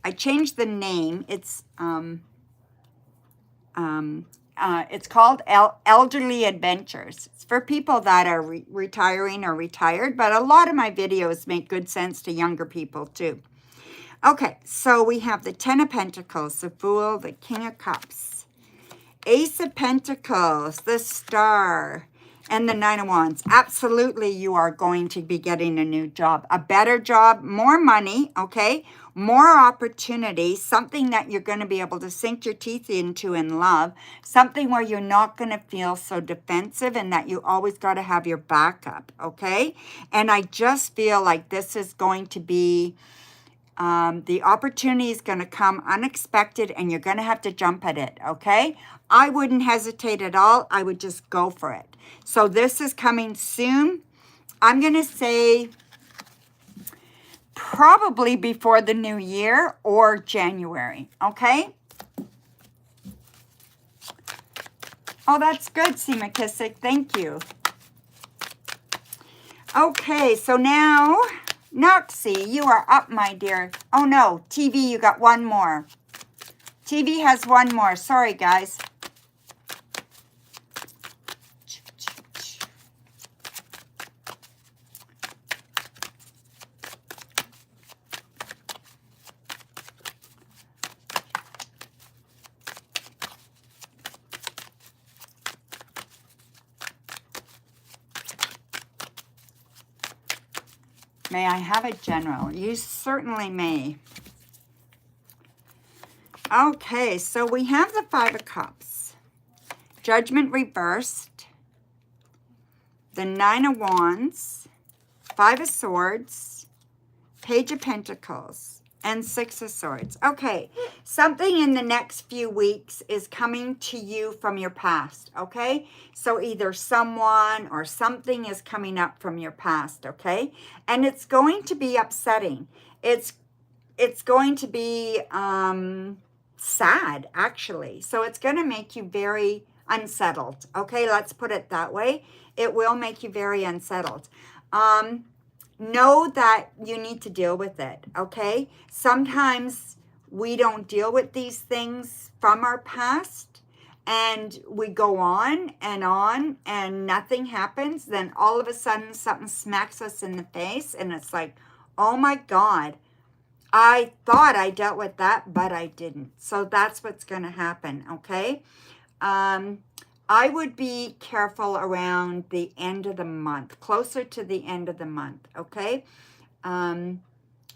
I changed the name. It's called Elderly Adventures. It's for people that are retiring or retired, but a lot of my videos make good sense to younger people too. Okay, so we have the 10 of Pentacles, the Fool, the King of Cups, Ace of Pentacles, the Star, and the 9 of Wands. Absolutely, you are going to be getting a new job, a better job, more money, okay? More opportunity, something that you're going to be able to sink your teeth into in love, something where you're not going to feel so defensive and that you always got to have your backup, okay? And I just feel like this is going to be... the opportunity is going to come unexpected and you're going to have to jump at it, okay? I wouldn't hesitate at all. I would just go for it. So this is coming soon. I'm going to say probably before the new year or January, okay? Oh, that's good, C. McKissick. Thank you. Okay, so now, Noxie, you are up, my dear. Oh no, TV, you got one more. TV has one more. Sorry, guys. May I have a general? You certainly may. Okay, so we have the Five of Cups, Judgment reversed, the Nine of Wands, Five of Swords, Page of Pentacles, and Six of Swords. Okay, something in the next few weeks is coming to you from your past, okay? So either someone or something is coming up from your past, okay? And it's going to be upsetting. It's going to be sad, actually. So it's going to make you very unsettled, okay? Let's put it that way. It will make you very unsettled. Know that you need to deal with it, okay? Sometimes we don't deal with these things from our past and we go on and nothing happens. Then all of a sudden something smacks us in the face and it's like, oh my God, I thought I dealt with that, but I didn't. So that's what's going to happen, okay? I would be careful around the end of the month, closer to the end of the month, okay?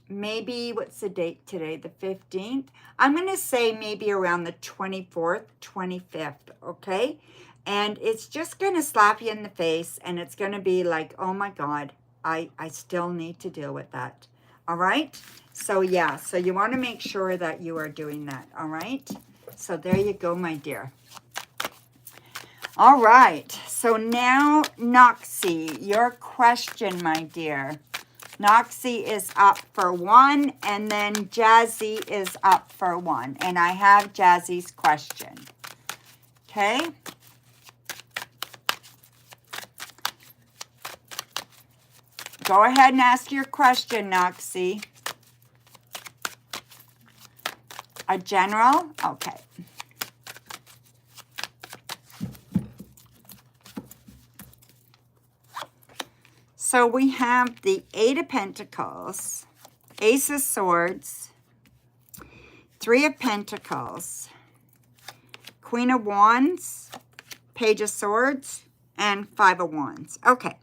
Maybe, what's the date today? The 15th? I'm going to say maybe around the 24th, 25th, okay? And it's just going to slap you in the face, and it's going to be like, oh my God, I still need to deal with that, all right? So yeah, so you want to make sure that you are doing that, all right? So there you go, my dear. All right, so now, Noxie, your question, my dear. Noxie is up for 1, and then Jazzy is up for 1. And I have Jazzy's question. Okay? Go ahead and ask your question, Noxie. A general? Okay. So we have the Eight of Pentacles, Ace of Swords, Three of Pentacles, Queen of Wands, Page of Swords, and Five of Wands. Okay.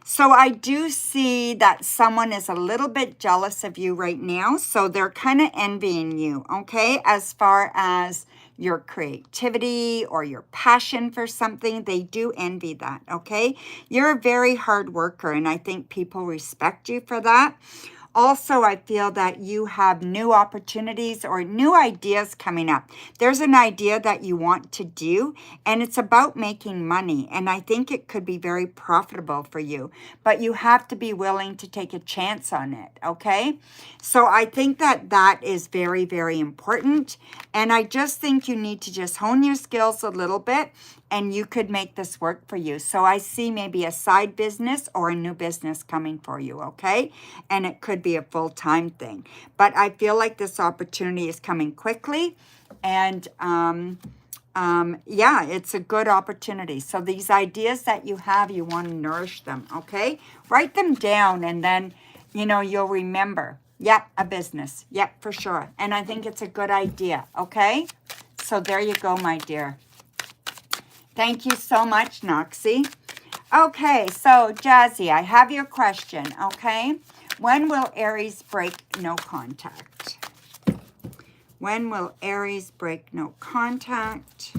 So I do see that someone is a little bit jealous of you right now. So they're kind of envying you, okay? As far as your creativity or your passion for something, they do envy that, okay? You're a very hard worker, and I think people respect you for that. Also, I feel that you have new opportunities or new ideas coming up. There's an idea that you want to do, and it's about making money. And I think it could be very profitable for you, but you have to be willing to take a chance on it, okay? So I think that that is very, very important. And I just think you need to just hone your skills a little bit, and you could make this work for you. So I see maybe a side business or a new business coming for you, okay? And it could be a full-time thing. But I feel like this opportunity is coming quickly. And yeah, it's a good opportunity. So these ideas that you have, you want to nourish them, okay? Write them down, and then, you know, you'll remember. Yep, a business. Yep, for sure. And I think it's a good idea, okay? So there you go, my dear. Thank you so much, Noxie. Okay, so Jazzy, I have your question, okay? When will Aries break no contact? When will Aries break no contact?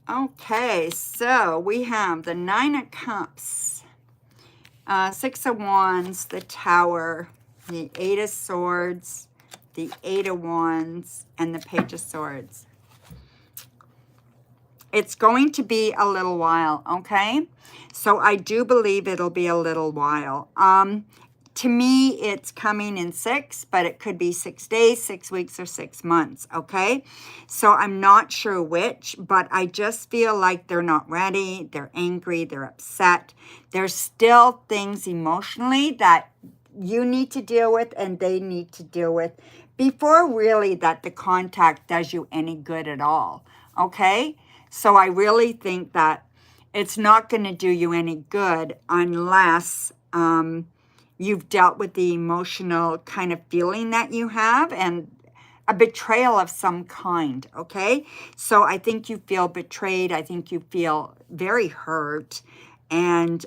Okay, so we have the Nine of Cups, Six of Wands, the Tower, the Eight of Swords, the Eight of Wands, and the Page of Swords. It's going to be a little while, okay? So I do believe it'll be a little while. To me, it's coming in 6, but it could be 6 days, 6 weeks, or 6 months, okay? So I'm not sure which, but I just feel like they're not ready, they're angry, they're upset. There's still things emotionally that you need to deal with and they need to deal with before really that the contact does you any good at all, okay? So I really think that it's not going to do you any good unless you've dealt with the emotional kind of feeling that you have and a betrayal of some kind, okay? So I think you feel betrayed. I think you feel very hurt. And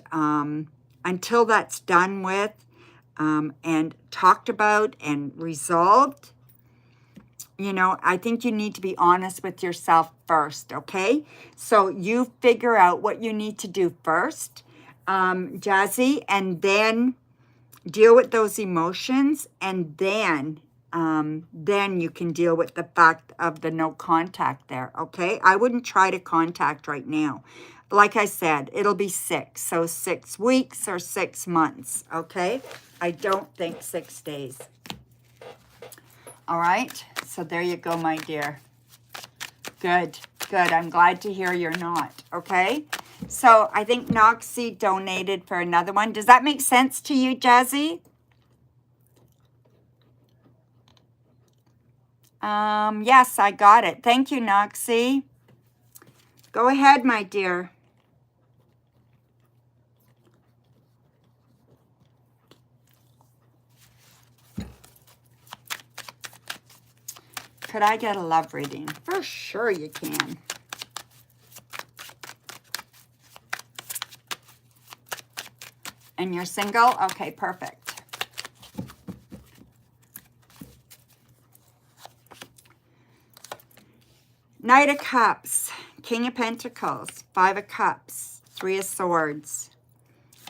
until that's done with and talked about and resolved, you know, I think you need to be honest with yourself first, okay? So you figure out what you need to do first, Jazzy, and then deal with those emotions, and then you can deal with the fact of the no contact there, okay? I wouldn't try to contact right now. Like I said, it'll be 6, so 6 weeks or 6 months, okay? I don't think 6 days. All right, so there you go, my dear. Good, good. I'm glad to hear you're not, okay? So I think Noxie donated for another one. Does that make sense to you, Jazzy? Yes, I got it. Thank you, Noxie. Go ahead, my dear. Could I get a love reading? For sure you can. And you're single? Okay, perfect. Knight of Cups, King of Pentacles, 5 of Cups, 3 of Swords,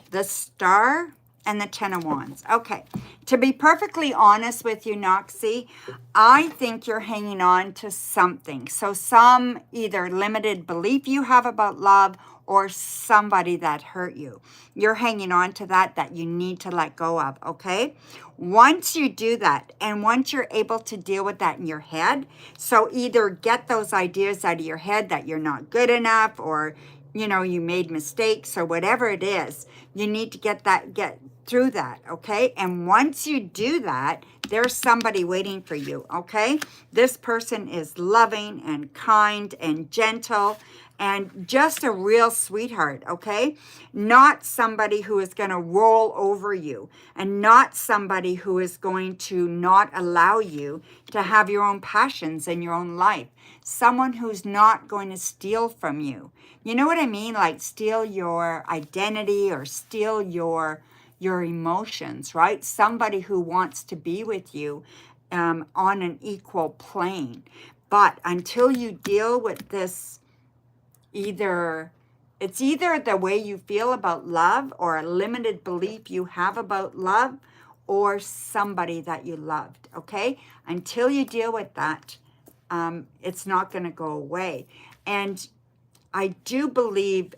the Star, and the 10 of Wands. Okay, to be perfectly honest with you, Noxie, I think you're hanging on to something. So some either limited belief you have about love or somebody that hurt you. You're hanging on to that you need to let go of, okay? Once you do that, and once you're able to deal with that in your head, so either get those ideas out of your head that you're not good enough, or you know, you made mistakes, or whatever it is, you need to get through that, okay? And once you do that, there's somebody waiting for you, okay? This person is loving and kind and gentle and just a real sweetheart, okay? Not somebody who is going to roll over you, and not somebody who is going to not allow you to have your own passions in your own life. Someone who's not going to steal from you. You know what I mean? Like steal your identity or steal your emotions, right? Somebody who wants to be with you on an equal plane. But until you deal with this, it's either the way you feel about love or a limited belief you have about love or somebody that you loved, okay? Until you deal with that, it's not going to go away. And I do believe,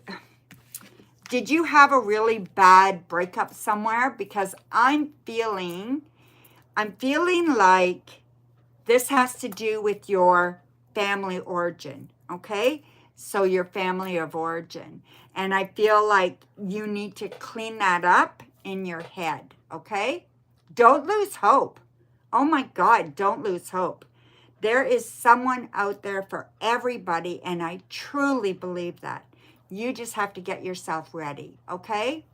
did you have a really bad breakup somewhere? Because I'm feeling like this has to do with your family origin, okay? So your family of origin. And I feel like you need to clean that up in your head, okay? Don't lose hope. Oh my God, don't lose hope. There is someone out there for everybody, and I truly believe that. You just have to get yourself ready, okay?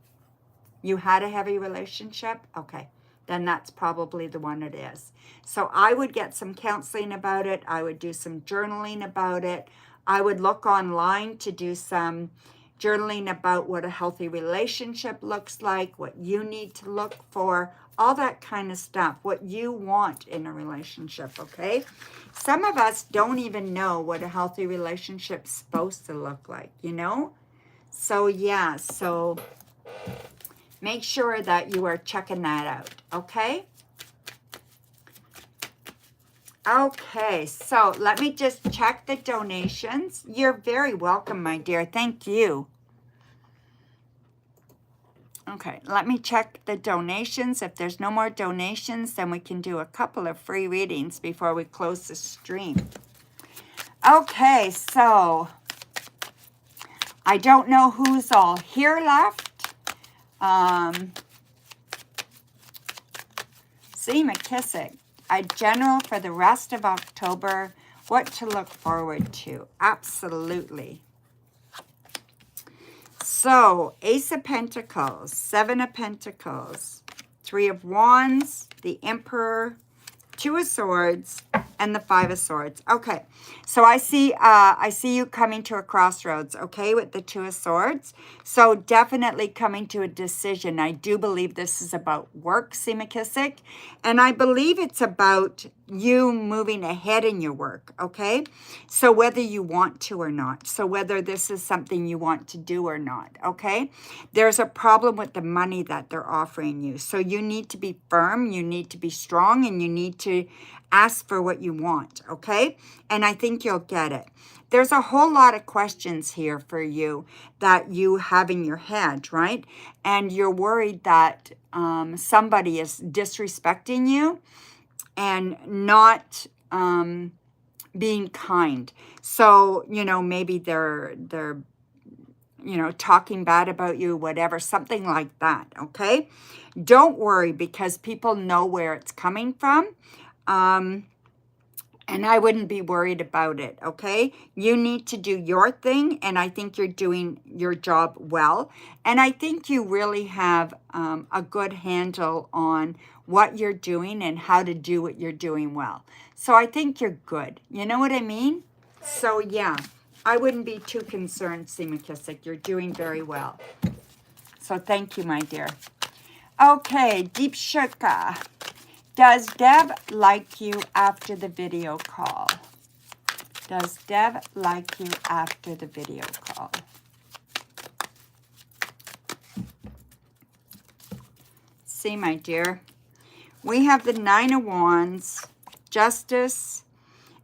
You had a heavy relationship? Okay, then that's probably the one it is. So I would get some counseling about it. I would do some journaling about it. I would look online to do some journaling about what a healthy relationship looks like, what you need to look for, all that kind of stuff, what you want in a relationship, okay? Some of us don't even know what a healthy relationship's supposed to look like, you know? So yeah, so make sure that you are checking that out, okay? Okay, so let me just check the donations. You're very welcome, my dear. Thank you. Okay, let me check the donations. If there's no more donations, then we can do a couple of free readings before we close the stream. Okay, so I don't know who's all here left. See, McKissick, a general for the rest of October, what to look forward to. Absolutely. So, Ace of Pentacles, Seven of Pentacles, Three of Wands, the Emperor, Two of Swords, and the Five of Swords. Okay, so I see you coming to a crossroads, okay, with the Two of Swords. So definitely coming to a decision. I do believe this is about work, see, McKissick, and I believe it's about you moving ahead in your work, okay? So whether you want to or not, so whether this is something you want to do or not, okay? There's a problem with the money that they're offering you. So you need to be firm, you need to be strong, and you need to ask for what you want, okay? And I think you'll get it. There's a whole lot of questions here for you that you have in your head, right? And you're worried that somebody is disrespecting you and not being kind. So, you know, maybe they're you know, talking bad about you, whatever, something like that, okay? Don't worry, because people know where it's coming from. And I wouldn't be worried about it, okay? You need to do your thing, and I think you're doing your job well. And I think you really have a good handle on what you're doing and how to do what you're doing well. So I think you're good. You know what I mean? So yeah, I wouldn't be too concerned, see, McKissick. You're doing very well. So thank you, my dear. Okay, Deep Shuka. Does Deb like you after the video call? Does Deb like you after the video call? See, my dear, we have the Nine of Wands, Justice,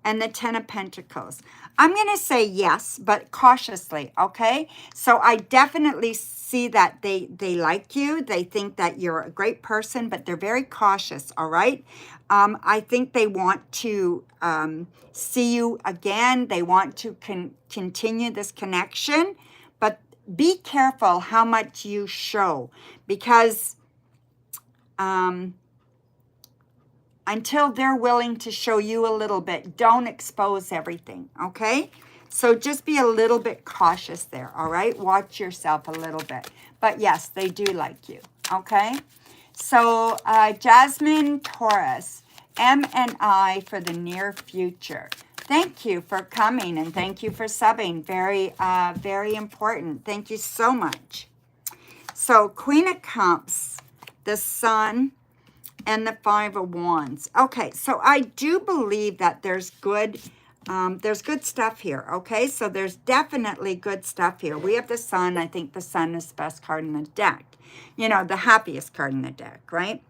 and the Ten of Pentacles. I'm going to say yes, but cautiously, okay? So I definitely see that they like you. They think that you're a great person, but they're very cautious, all right? I think they want to see you again. They want to continue this connection, but be careful how much you show, because until they're willing to show you a little bit, don't expose everything, okay? So just be a little bit cautious there, all right? Watch yourself a little bit. But yes, they do like you, okay? So Jasmine Taurus, M and I for the near future. Thank you for coming, and thank you for subbing. Very, very important. Thank you so much. So Queen of Cups, the Sun, and the Five of Wands. Okay, so I do believe that there's good stuff here, okay? So there's definitely good stuff here. We have the Sun. I think the Sun is the best card in the deck. You know, the happiest card in the deck, right?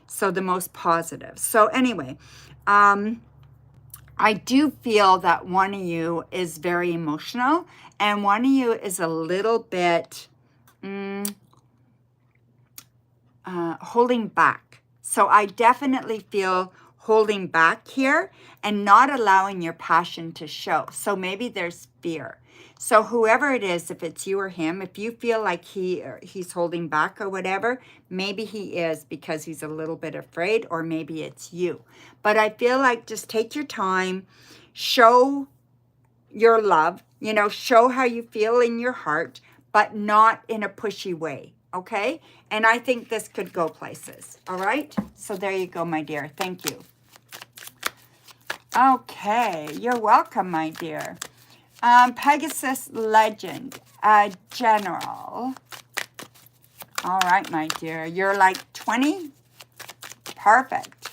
So the most positive. So anyway, I do feel that one of you is very emotional, and one of you is a little bit holding back. So I definitely feel holding back here and not allowing your passion to show. So maybe there's fear. So whoever it is, if it's you or him, if you feel like he's holding back or whatever, maybe he is because he's a little bit afraid, or maybe it's you. But I feel like just take your time, show your love, you know, show how you feel in your heart, but not in a pushy way. Okay? And I think this could go places. All right? So there you go, my dear. Thank you. Okay. You're welcome, my dear. Pegasus Legend. General. All right, my dear. You're like 20? Perfect.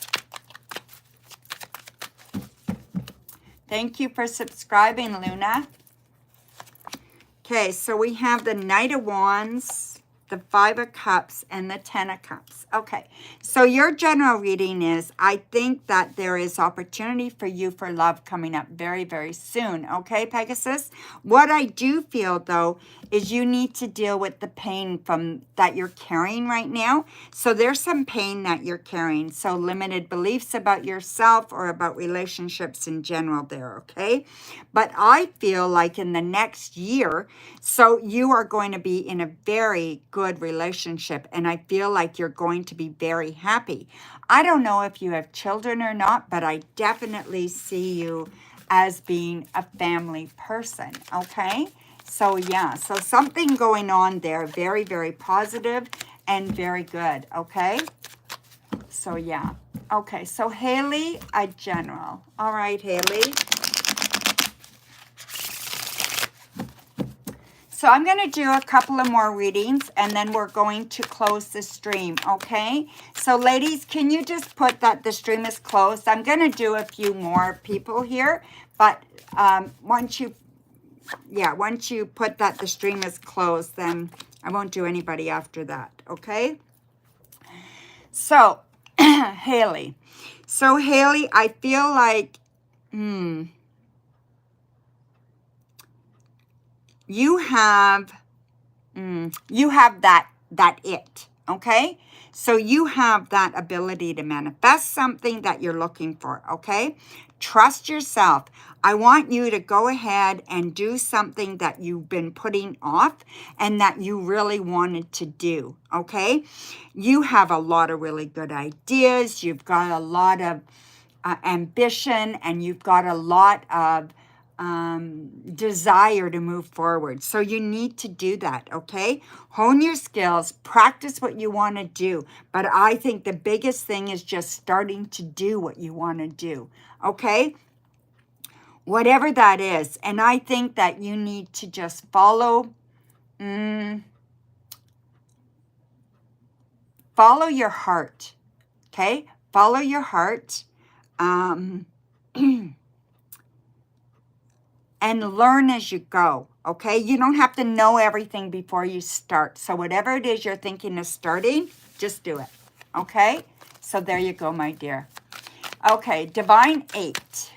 Thank you for subscribing, Luna. Okay, so we have the Knight of Wands, the 5 of Cups, and the 10 of Cups. Okay, so your general reading is, I think that there is opportunity for you for love coming up very, very soon. Okay, Pegasus? What I do feel, though, is you need to deal with the pain from that you're carrying right now. So there's some pain that you're carrying. So limited beliefs about yourself or about relationships in general there, okay? But I feel like in the next year, so you are going to be in a very good relationship, and I feel like you're going to be very happy. I don't know if you have children or not, but I definitely see you as being a family person, okay? So yeah, so something going on there, very, very positive and very good, okay? So yeah. Okay, so Haley, a general. All right, Haley. So I'm going to do a couple of more readings, and then we're going to close the stream, okay? So ladies, can you just put that the stream is closed? I'm going to do a few more people here, but once you put that the stream is closed, then I won't do anybody after that, okay? So, Haley. So, Haley, I feel like, you have that it, okay? So you have that ability to manifest something that you're looking for, okay? Trust yourself. I want you to go ahead and do something that you've been putting off and that you really wanted to do, okay? You have a lot of really good ideas. You've got a lot of ambition, and you've got a lot of desire to move forward. So you need to do that, okay? Hone your skills, practice what you want to do. But I think the biggest thing is just starting to do what you want to do, okay? Whatever that is. And I think that you need to just follow your heart, okay? Follow your heart. And learn as you go, okay? You don't have to know everything before you start. So whatever it is you're thinking of starting, just do it, okay? So there you go, my dear. Okay, Divine 8.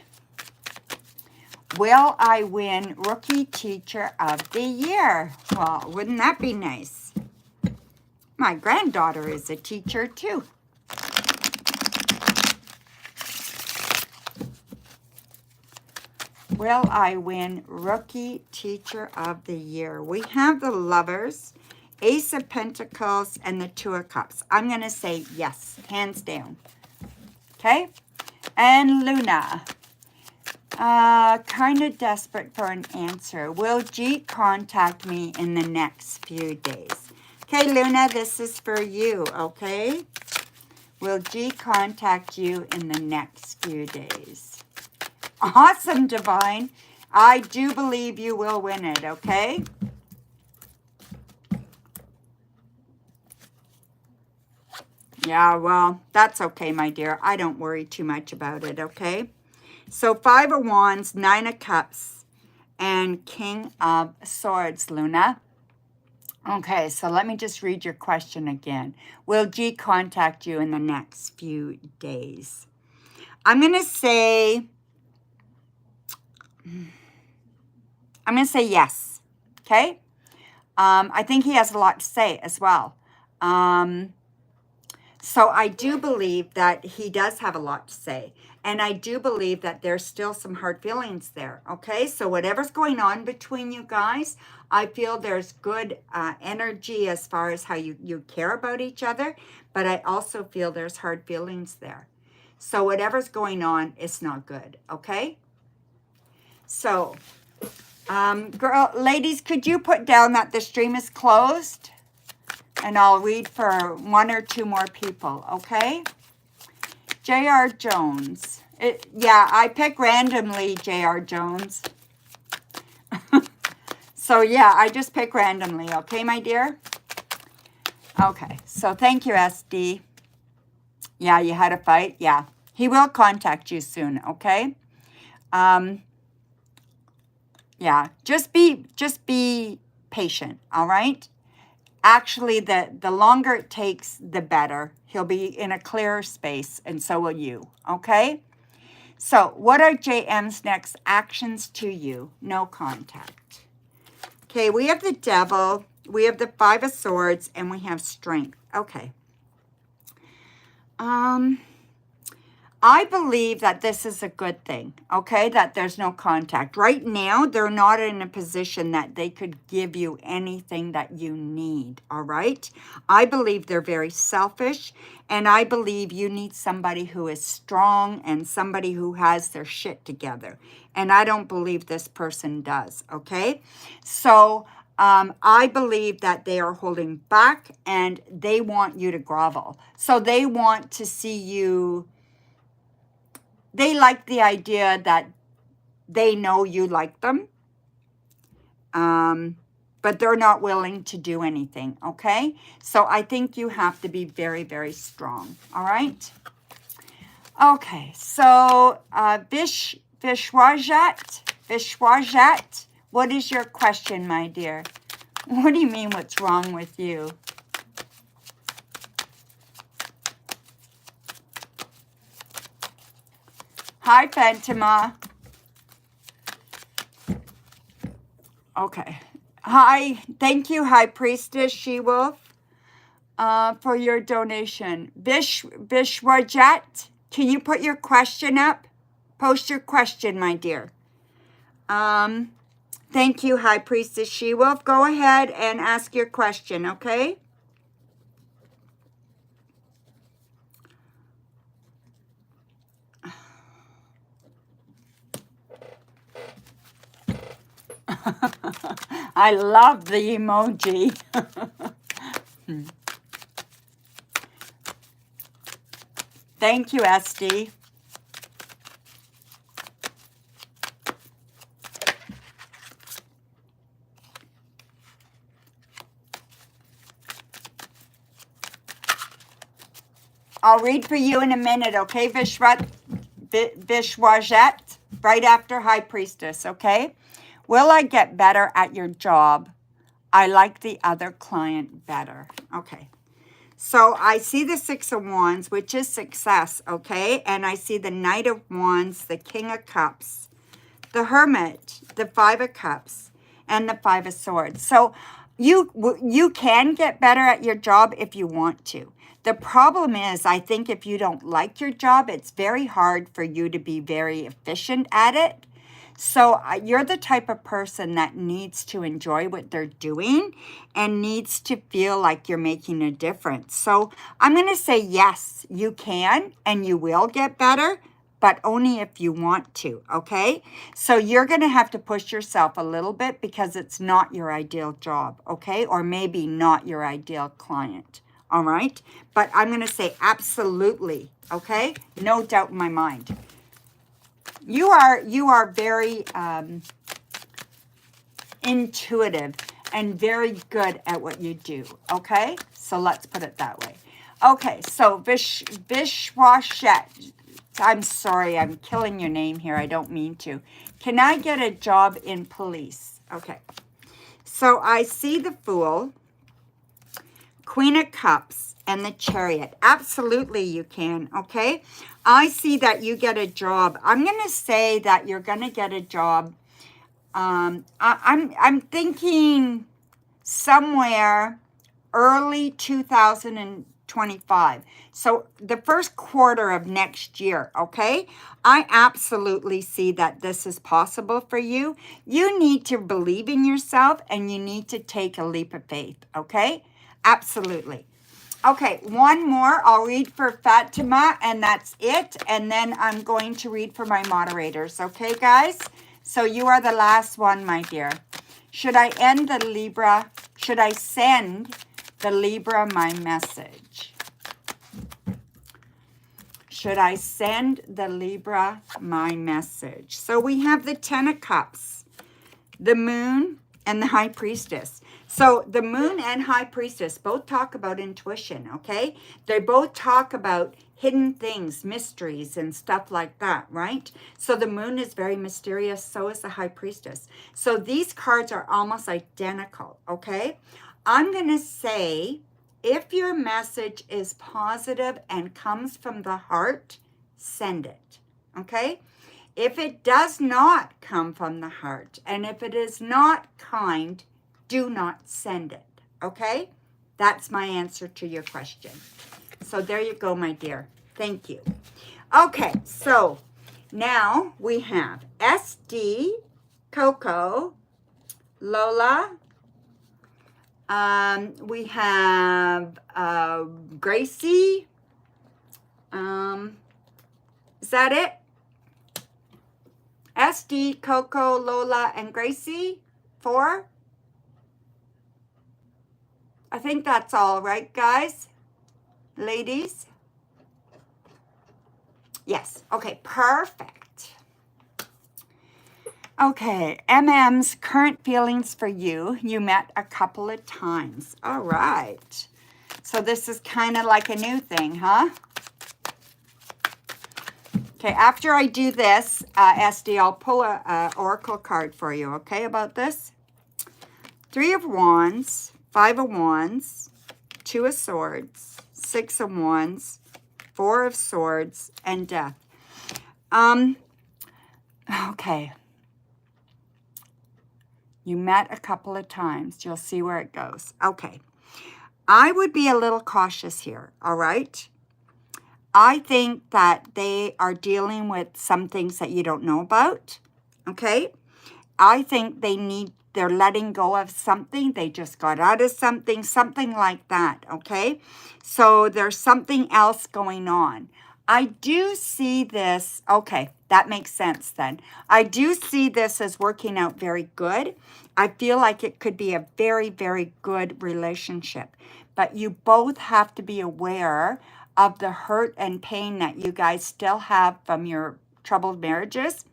Will I win Rookie Teacher of the Year? Well, wouldn't that be nice? My granddaughter is a teacher, too. Will I win Rookie Teacher of the Year? We have the Lovers, Ace of Pentacles, and the Two of Cups. I'm going to say yes, hands down. Okay? And Luna. Kind of desperate for an answer. Will G contact me in the next few days? Okay, Luna, this is for you, okay? Will G contact you in the next few days? Awesome, Divine. I do believe you will win it, okay? Yeah, well, that's okay, my dear. I don't worry too much about it, okay? So 5 of Wands, 9 of Cups, and King of Swords, Luna. Okay, so let me just read your question again. Will G contact you in the next few days? I'm going to say yes, okay? I think he has a lot to say as well. So I do believe that he does have a lot to say. And I do believe that there's still some hard feelings there, okay? So whatever's going on between you guys, I feel there's good energy as far as how you care about each other. But I also feel there's hard feelings there. So whatever's going on, it's not good, okay? So, ladies, could you put down that the stream is closed? And I'll read for 1 or 2 more people, okay? J.R. Jones. Yeah, I pick randomly, J.R. Jones. So, yeah, I just pick randomly, okay, my dear? Okay, so thank you, SD. Yeah, you had a fight? Yeah. He will contact you soon, okay? Yeah, just be patient, all right? Actually, the longer it takes, the better. He'll be in a clearer space, and so will you, okay? So what are JM's next actions to you? No contact. Okay, we have the Devil, we have the Five of Swords, and we have Strength. Okay. I believe that this is a good thing, okay, that there's no contact. Right now, they're not in a position that they could give you anything that you need, all right? I believe they're very selfish, and I believe you need somebody who is strong and somebody who has their shit together. And I don't believe this person does, okay? So I believe that they are holding back and they want you to grovel. So they want to see you. They like the idea that they know you like them, but they're not willing to do anything, okay? So I think you have to be very, very strong, all right? Okay, so Vishwajat, what is your question, my dear? What do you mean, what's wrong with you? Hi, Phantoma. Okay. Hi. Thank you, High Priestess She-Wolf, for your donation. Vishwajat, can you put your question up? Post your question, my dear. Thank you, High Priestess She-Wolf. Go ahead and ask your question, okay? I love the emoji. Thank you, Esty. I'll read for you in a minute, okay, Vishwajat, right after High Priestess, okay? Will I get better at your job? I like the other client better. Okay. So I see the Six of Wands, which is success, okay? And I see the Knight of Wands, the King of Cups, the Hermit, the Five of Cups, and the Five of Swords. So you can get better at your job if you want to. The problem is, I think if you don't like your job, it's very hard for you to be very efficient at it. So you're the type of person that needs to enjoy what they're doing and needs to feel like you're making a difference. So I'm going to say yes, you can and you will get better, but only if you want to, okay? So you're going to have to push yourself a little bit because it's not your ideal job, okay? Or maybe not your ideal client, all right? But I'm going to say absolutely, okay? No doubt in my mind. You are very intuitive and very good at what you do, okay? So let's put it that way. Okay, so Vishwashet, I'm sorry, I'm killing your name here. I don't mean to. Can I get a job in police? Okay, so I see the Fool, Queen of Cups, and the Chariot. Absolutely you can, okay? I see that you get a job. I'm going to say that you're going to get a job. I'm thinking somewhere early 2025. So the first quarter of next year, okay? I absolutely see that this is possible for you. You need to believe in yourself and you need to take a leap of faith, okay? Absolutely. Okay, one more. I'll read for Fatima, and that's it. And then I'm going to read for my moderators. Okay, guys? So you are the last one, my dear. Should I end the Libra? Should I send the Libra my message? Should I send the Libra my message? So we have the Ten of Cups, the Moon, and the High Priestess. So the Moon and High Priestess both talk about intuition, okay? They both talk about hidden things, mysteries, and stuff like that, right? So the Moon is very mysterious, so is the High Priestess. So these cards are almost identical, okay? I'm going to say, if your message is positive and comes from the heart, send it, okay? If it does not come from the heart, and if it is not kind, do not send it, okay? That's my answer to your question. So there you go, my dear. Thank you. Okay, so now we have SD, Coco, Lola. We have Gracie. Is that it? SD, Coco, Lola, and Gracie? 4? I think that's all right, guys? Ladies? Yes. Okay, perfect. Okay, MM's current feelings for you. You met a couple of times. All right. So this is kind of like a new thing, huh? Okay, after I do this, SD, I'll pull a oracle card for you, okay, about this? 3 of Wands, 5 of Wands, 2 of Swords, 6 of Wands, 4 of Swords, and Death. Okay. You met a couple of times. You'll see where it goes. Okay. I would be a little cautious here, all right? I think that they are dealing with some things that you don't know about, okay? I think they're letting go of something. They just got out of something like that, okay? So there's something else going on. I do see this, okay, that makes sense then. I do see this as working out very good. I feel like it could be a very, very good relationship. But you both have to be aware of the hurt and pain that you guys still have from your troubled marriages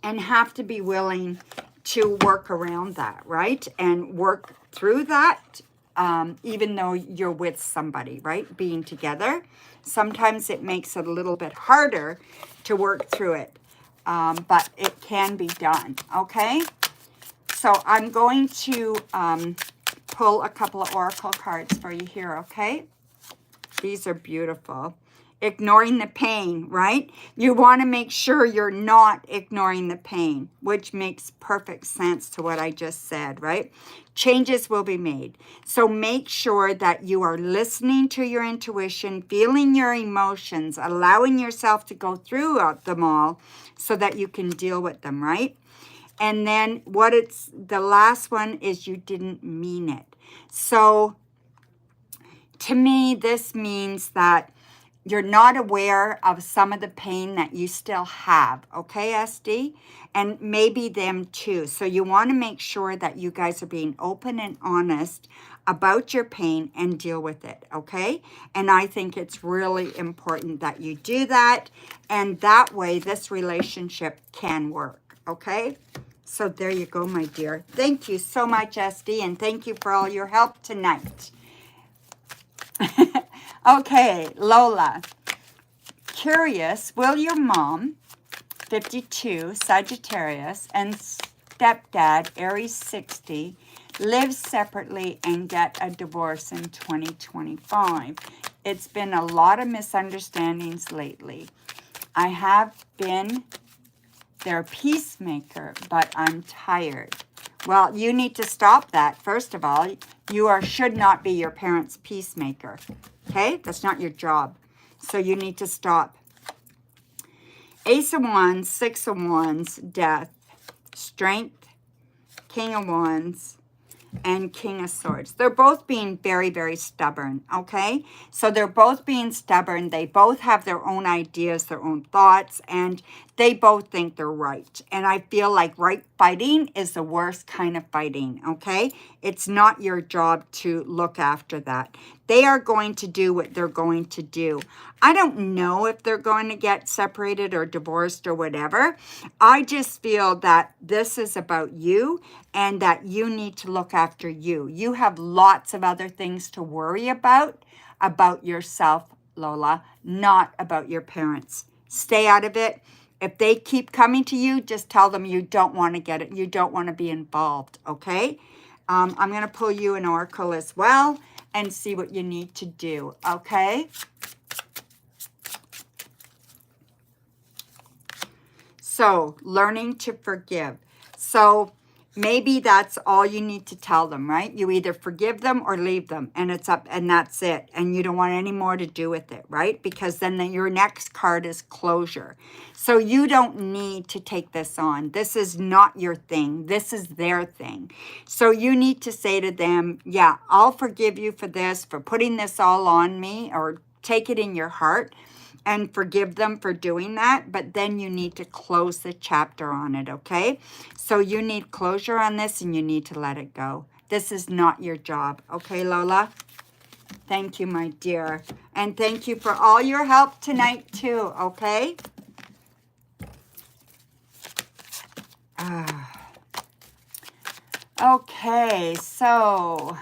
and have to be willing to work around that, right? And work through that, even though you're with somebody, right? Being together. Sometimes it makes it a little bit harder to work through it, but it can be done, okay? So I'm going to pull a couple of oracle cards for you here, okay? These are beautiful. Ignoring the pain, right? You want to make sure you're not ignoring the pain, which makes perfect sense to what I just said, right? Changes will be made. So make sure that you are listening to your intuition, feeling your emotions, allowing yourself to go through them all so that you can deal with them, right? And then the last one is you didn't mean it. So to me, this means that you're not aware of some of the pain that you still have, okay, SD? And maybe them too. So you want to make sure that you guys are being open and honest about your pain and deal with it, okay? And I think it's really important that you do that. And that way, this relationship can work, okay? So there you go, my dear. Thank you so much, SD, and thank you for all your help tonight. Okay, Lola. Curious, will your mom, 52, Sagittarius, and stepdad, Aries 60, live separately and get a divorce in 2025? It's been a lot of misunderstandings lately. I have been their peacemaker, but I'm tired. Well, you need to stop that. First of all, you should not be your parents' peacemaker. Okay? That's not your job. So you need to stop. Ace of Wands, 6 of Wands, Death, Strength, King of Wands, and King of Swords. They're both being very, very stubborn, okay? So they're both being stubborn. They both have their own ideas, their own thoughts, and they both think they're right. And I feel like right fighting is the worst kind of fighting, okay? It's not your job to look after that. They are going to do what they're going to do. I don't know if they're going to get separated or divorced or whatever. I just feel that this is about you and that you need to look after you. You have lots of other things to worry about yourself, Lola, not about your parents. Stay out of it. If they keep coming to you, just tell them you don't want to get it. You don't want to be involved, okay? I'm going to pull you an oracle as well and see what you need to do, okay? So, learning to forgive. So, maybe that's all you need to tell them, right? You either forgive them or leave them, and it's up, and that's it. And you don't want any more to do with it, right? Because then your next card is closure. So you don't need to take this on. This is not your thing. This is their thing. So you need to say to them, yeah, I'll forgive you for this, for putting this all on me, or take it in your heart and forgive them for doing that, but then you need to close the chapter on it, okay? So you need closure on this and you need to let it go. This is not your job, okay, Lola? Thank you, my dear. And thank you for all your help tonight, too, okay? Okay, so...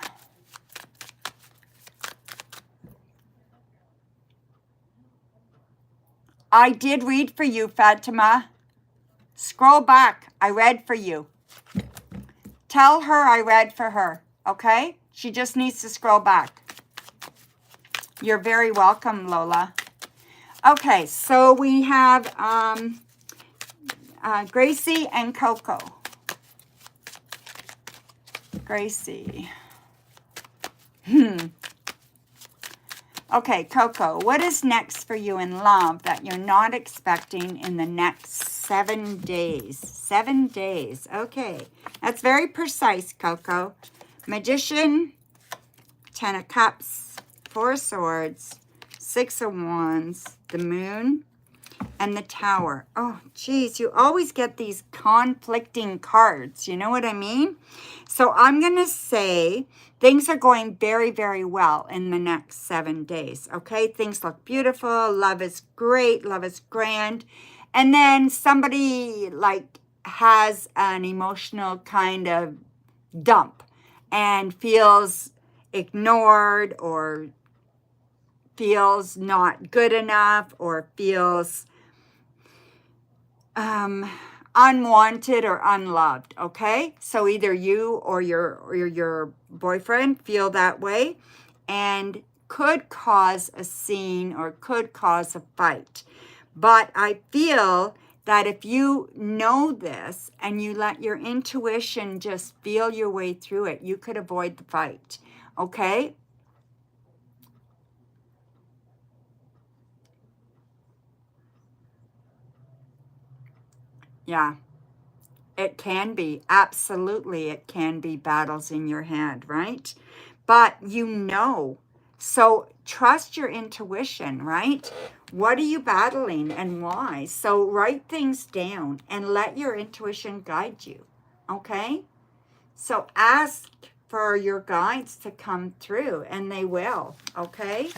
I did read for you, Fatima. Scroll back. I read for you. Tell her I read for her, okay? She just needs to scroll back. You're very welcome, Lola. Okay, so we have Gracie and Coco. Gracie. Okay, Coco, what is next for you in love that you're not expecting in the next 7 days? 7 days. Okay, that's very precise, Coco. Magician, 10 of Cups, 4 of Swords, 6 of Wands, the Moon, and the Tower. Oh, geez, you always get these conflicting cards. You know what I mean? So I'm going to say things are going very, very well in the next 7 days. Okay, things look beautiful. Love is great. Love is grand. And then somebody like has an emotional kind of dump and feels ignored or feels not good enough or feels unwanted or unloved, okay? So either you or your boyfriend feel that way and could cause a scene or could cause a fight. But I feel that if you know this and you let your intuition just feel your way through it, you could avoid the fight, okay? Yeah. It can be, absolutely, it can be battles in your head, right? But you know, so trust your intuition, right? What are you battling and why? So write things down and let your intuition guide you, okay? So ask for your guides to come through and they will, okay?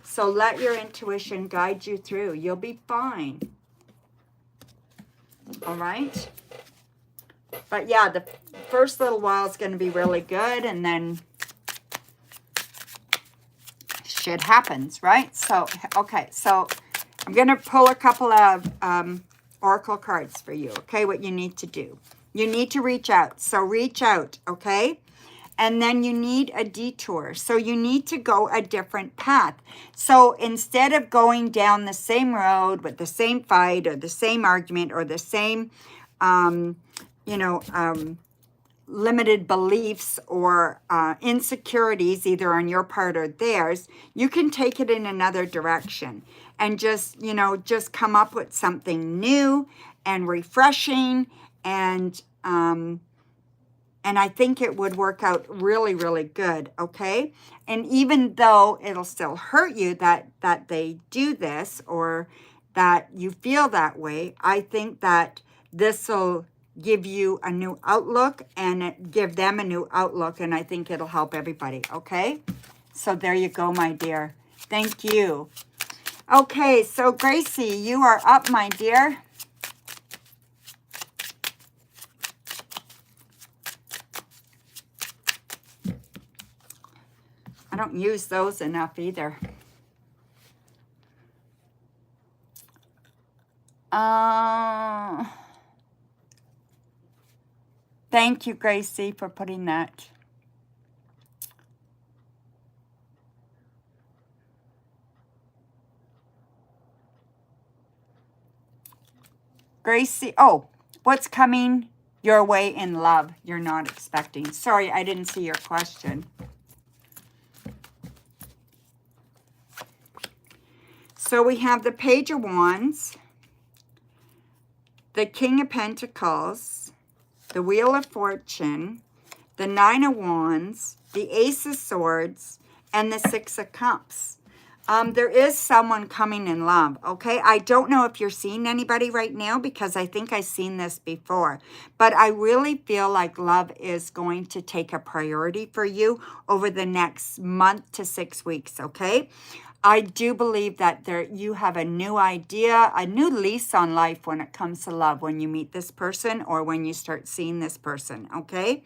So let your intuition guide you through. You'll be fine, all right? But yeah, the first little while is going to be really good, and then shit happens, right? So, okay, so I'm going to pull a couple of oracle cards for you, okay, what you need to do. You need to reach out. So reach out, okay? And then you need a detour. So you need to go a different path. So instead of going down the same road with the same fight or the same argument or the same, limited beliefs or insecurities, either on your part or theirs, you can take it in another direction and just come up with something new and refreshing, and I think it would work out really, really good, okay? And even though it'll still hurt you that they do this or that you feel that way, I think that this will give you a new outlook and give them a new outlook, and I think it'll help everybody, okay? So there you go, my dear. Thank you. Okay, so Gracie, you are up, my dear. I don't use those enough either. Thank you, Gracie, for putting that. Gracie, oh, what's coming your way in love you're not expecting? Sorry, I didn't see your question. So we have the Page of Wands, the King of Pentacles, the Wheel of Fortune, the Nine of Wands, the Ace of Swords, and the Six of Cups. There is someone coming in love, okay? I don't know if you're seeing anybody right now because I think I've seen this before. But I really feel like love is going to take a priority for you over the next month to 6 weeks, okay? I do believe that you have a new idea, a new lease on life when it comes to love when you meet this person or when you start seeing this person, okay?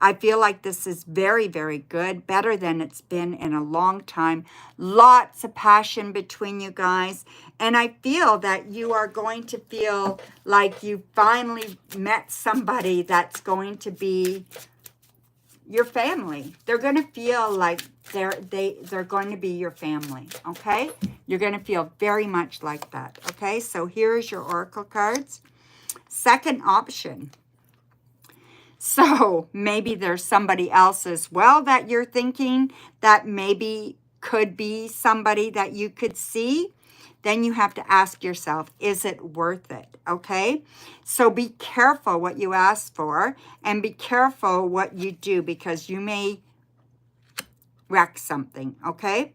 I feel like this is very, very good, better than it's been in a long time. Lots of passion between you guys. And I feel that you are going to feel like you finally met somebody that's going to be your family. They're going to feel like they're going to be your family, okay? You're going to feel very much like that, okay? So here's your oracle cards. Second option. So maybe there's somebody else as well that you're thinking that maybe could be somebody that you could see. Then you have to ask yourself, is it worth it? Okay? So be careful what you ask for and be careful what you do because you may wreck something, okay?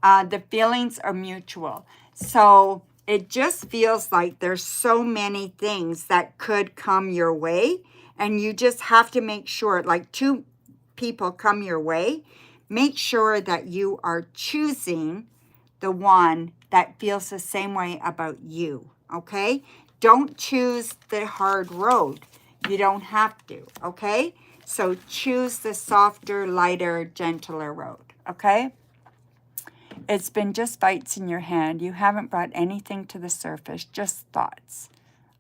The feelings are mutual. So it just feels like there's so many things that could come your way. And you just have to make sure, like 2 people come your way, make sure that you are choosing the one that feels the same way about you, okay? Don't choose the hard road. You don't have to, okay? So choose the softer, lighter, gentler road, okay? It's been just fights in your hand. You haven't brought anything to the surface, just thoughts.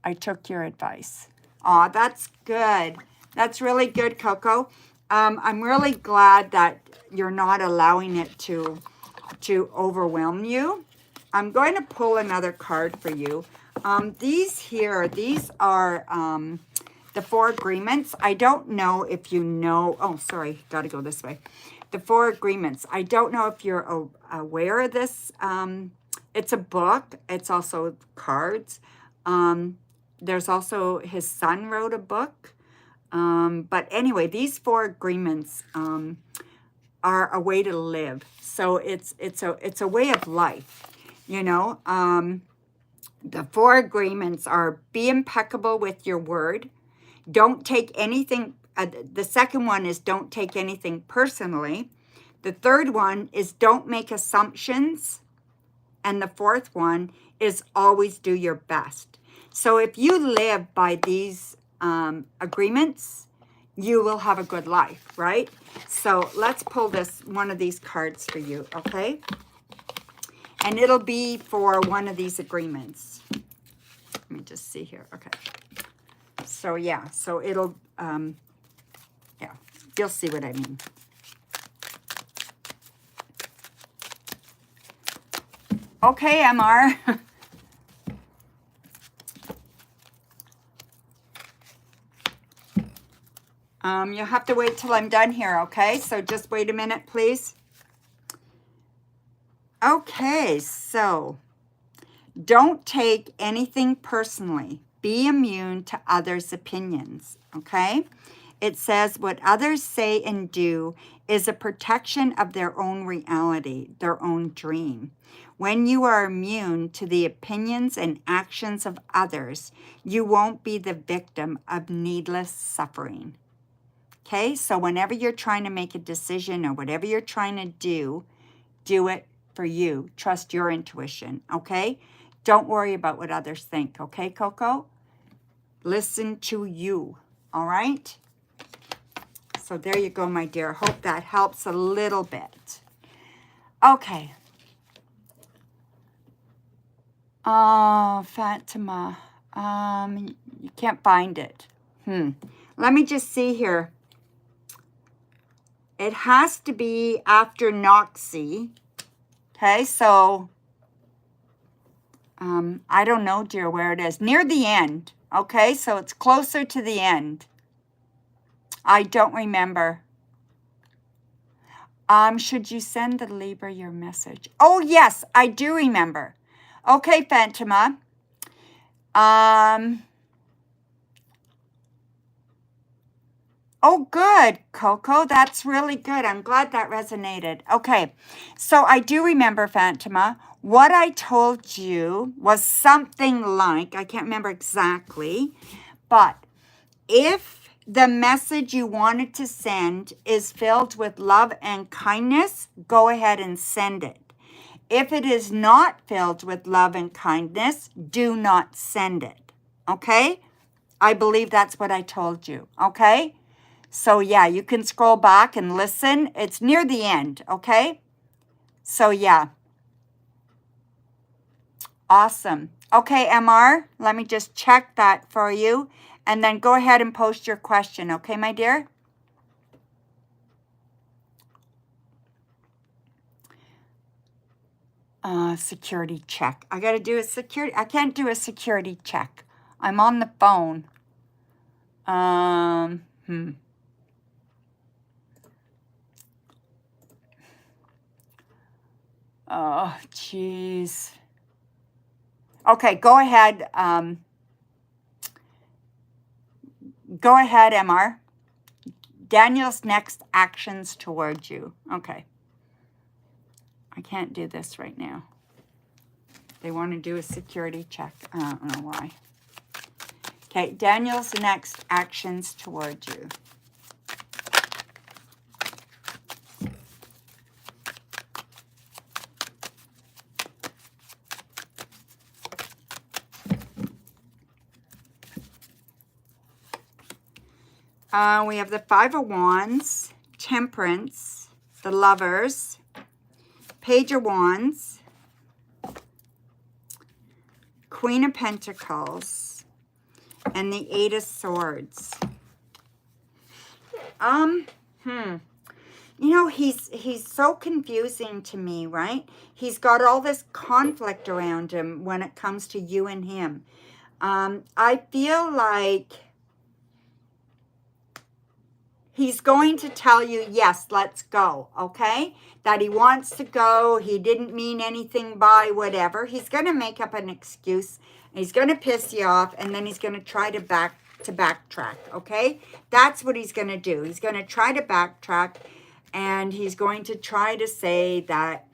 I took your advice. Aw, that's good. That's really good, Coco. I'm really glad that you're not allowing it to overwhelm you. I'm going to pull another card for you. These are the 4 agreements. I don't know if you know. Oh, sorry. Got to go this way. The 4 agreements. I don't know if you're aware of this. It's a book. It's also cards. There's also his son wrote a book. But anyway, these 4 agreements are a way to live. So it's a way of life, you know. The 4 agreements are: be impeccable with your word. Don't take anything. The second one is don't take anything personally. The third one is don't make assumptions. And the fourth one is always do your best. So if you live by these agreements, you will have a good life, right? So let's pull one of these cards for you, okay? And it'll be for one of these agreements. Let me just see here. Okay. So yeah, so it'll, yeah, you'll see what I mean. Okay, MR. You'll have to wait till I'm done here, okay? So just wait a minute, please. Okay, so don't take anything personally. Be immune to others' opinions, okay? It says what others say and do is a protection of their own reality, their own dream. When you are immune to the opinions and actions of others, you won't be the victim of needless suffering. Okay, so whenever you're trying to make a decision or whatever you're trying to do it for you. Trust your intuition, okay? Don't worry about what others think, okay, Coco? Listen to you, all right? So there you go, my dear. Hope that helps a little bit. Okay. Oh, Fatima. You can't find it. Let me just see here. It has to be after Noxie. Okay, so I don't know, dear, where it is. Near the end. Okay, so it's closer to the end. I don't remember. Should you send the Libra your message? Oh, yes, I do remember. Okay, Phantoma. Oh, good, Coco. That's really good. I'm glad that resonated. Okay, so I do remember, Phantoma. What I told you was something like, I can't remember exactly, but if the message you wanted to send is filled with love and kindness, go ahead and send it. If it is not filled with love and kindness, do not send it. Okay? I believe that's what I told you. Okay? So yeah, you can scroll back and listen. It's near the end. Okay? So yeah. Awesome. Okay, MR, let me just check that for you. And then go ahead and post your question. Okay, my dear? Security check. I got to do a security. I can't do a security check. I'm on the phone. Oh, jeez. Okay, go ahead. Go ahead, MR. Daniel's next actions towards you. Okay. I can't do this right now. They want to do a security check. I don't know why. Okay, Daniel's next actions towards you. We have the Five of Wands, Temperance, the Lovers, Page of Wands, Queen of Pentacles, and the Eight of Swords. You know, he's so confusing to me, right? He's got all this conflict around him when it comes to you and him. I feel like he's going to tell you, yes, let's go, okay? That he wants to go. He didn't mean anything by whatever. He's going to make up an excuse. He's going to piss you off, and then he's going to try to backtrack, okay? That's what he's going to do. He's going to try to backtrack, and he's going to try to say that,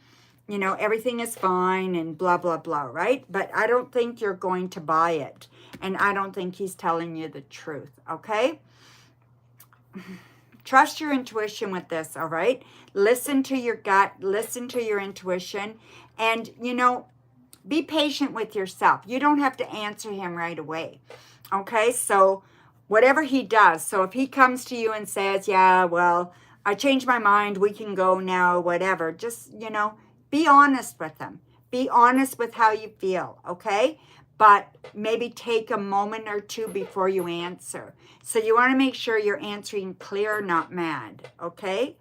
you know, everything is fine and blah, blah, blah, right? But I don't think you're going to buy it, and I don't think he's telling you the truth, okay? Trust your intuition with this, all right? Listen to your gut, listen to your intuition, and, you know, be patient with yourself. You don't have to answer him right away, okay? So whatever he does, so if he comes to you and says, yeah, well, I changed my mind, we can go now, whatever, just, you know, be honest with him. Be honest with how you feel, okay? But maybe take a moment or two before you answer. So you want to make sure you're answering clear, not mad, okay?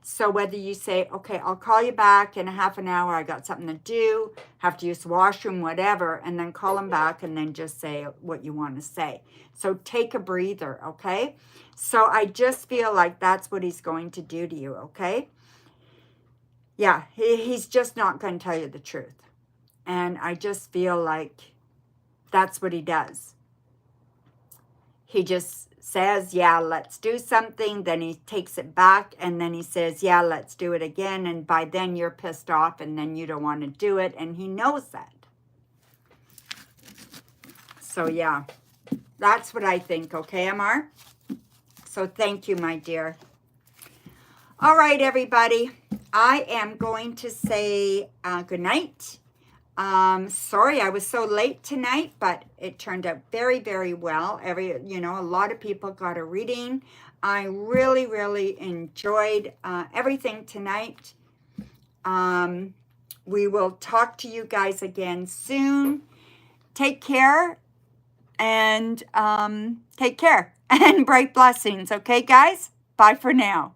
So whether you say, okay, I'll call you back in a half an hour, I got something to do, have to use the washroom, whatever, and then call him back and then just say what you want to say. So take a breather, okay? So I just feel like that's what he's going to do to you, okay? Yeah, he's just not going to tell you the truth. And I just feel like that's what he does. He just says, yeah, let's do something. Then he takes it back. And then he says, yeah, let's do it again. And by then you're pissed off and then you don't want to do it. And he knows that. So yeah, that's what I think. Okay, MR? So thank you, my dear. All right, everybody. I am going to say good night. Sorry I was so late tonight, but it turned out very, very well. A lot of people got a reading. I really, really enjoyed everything tonight. We will talk to you guys again soon. Take care and bright blessings. Okay, guys? Bye for now.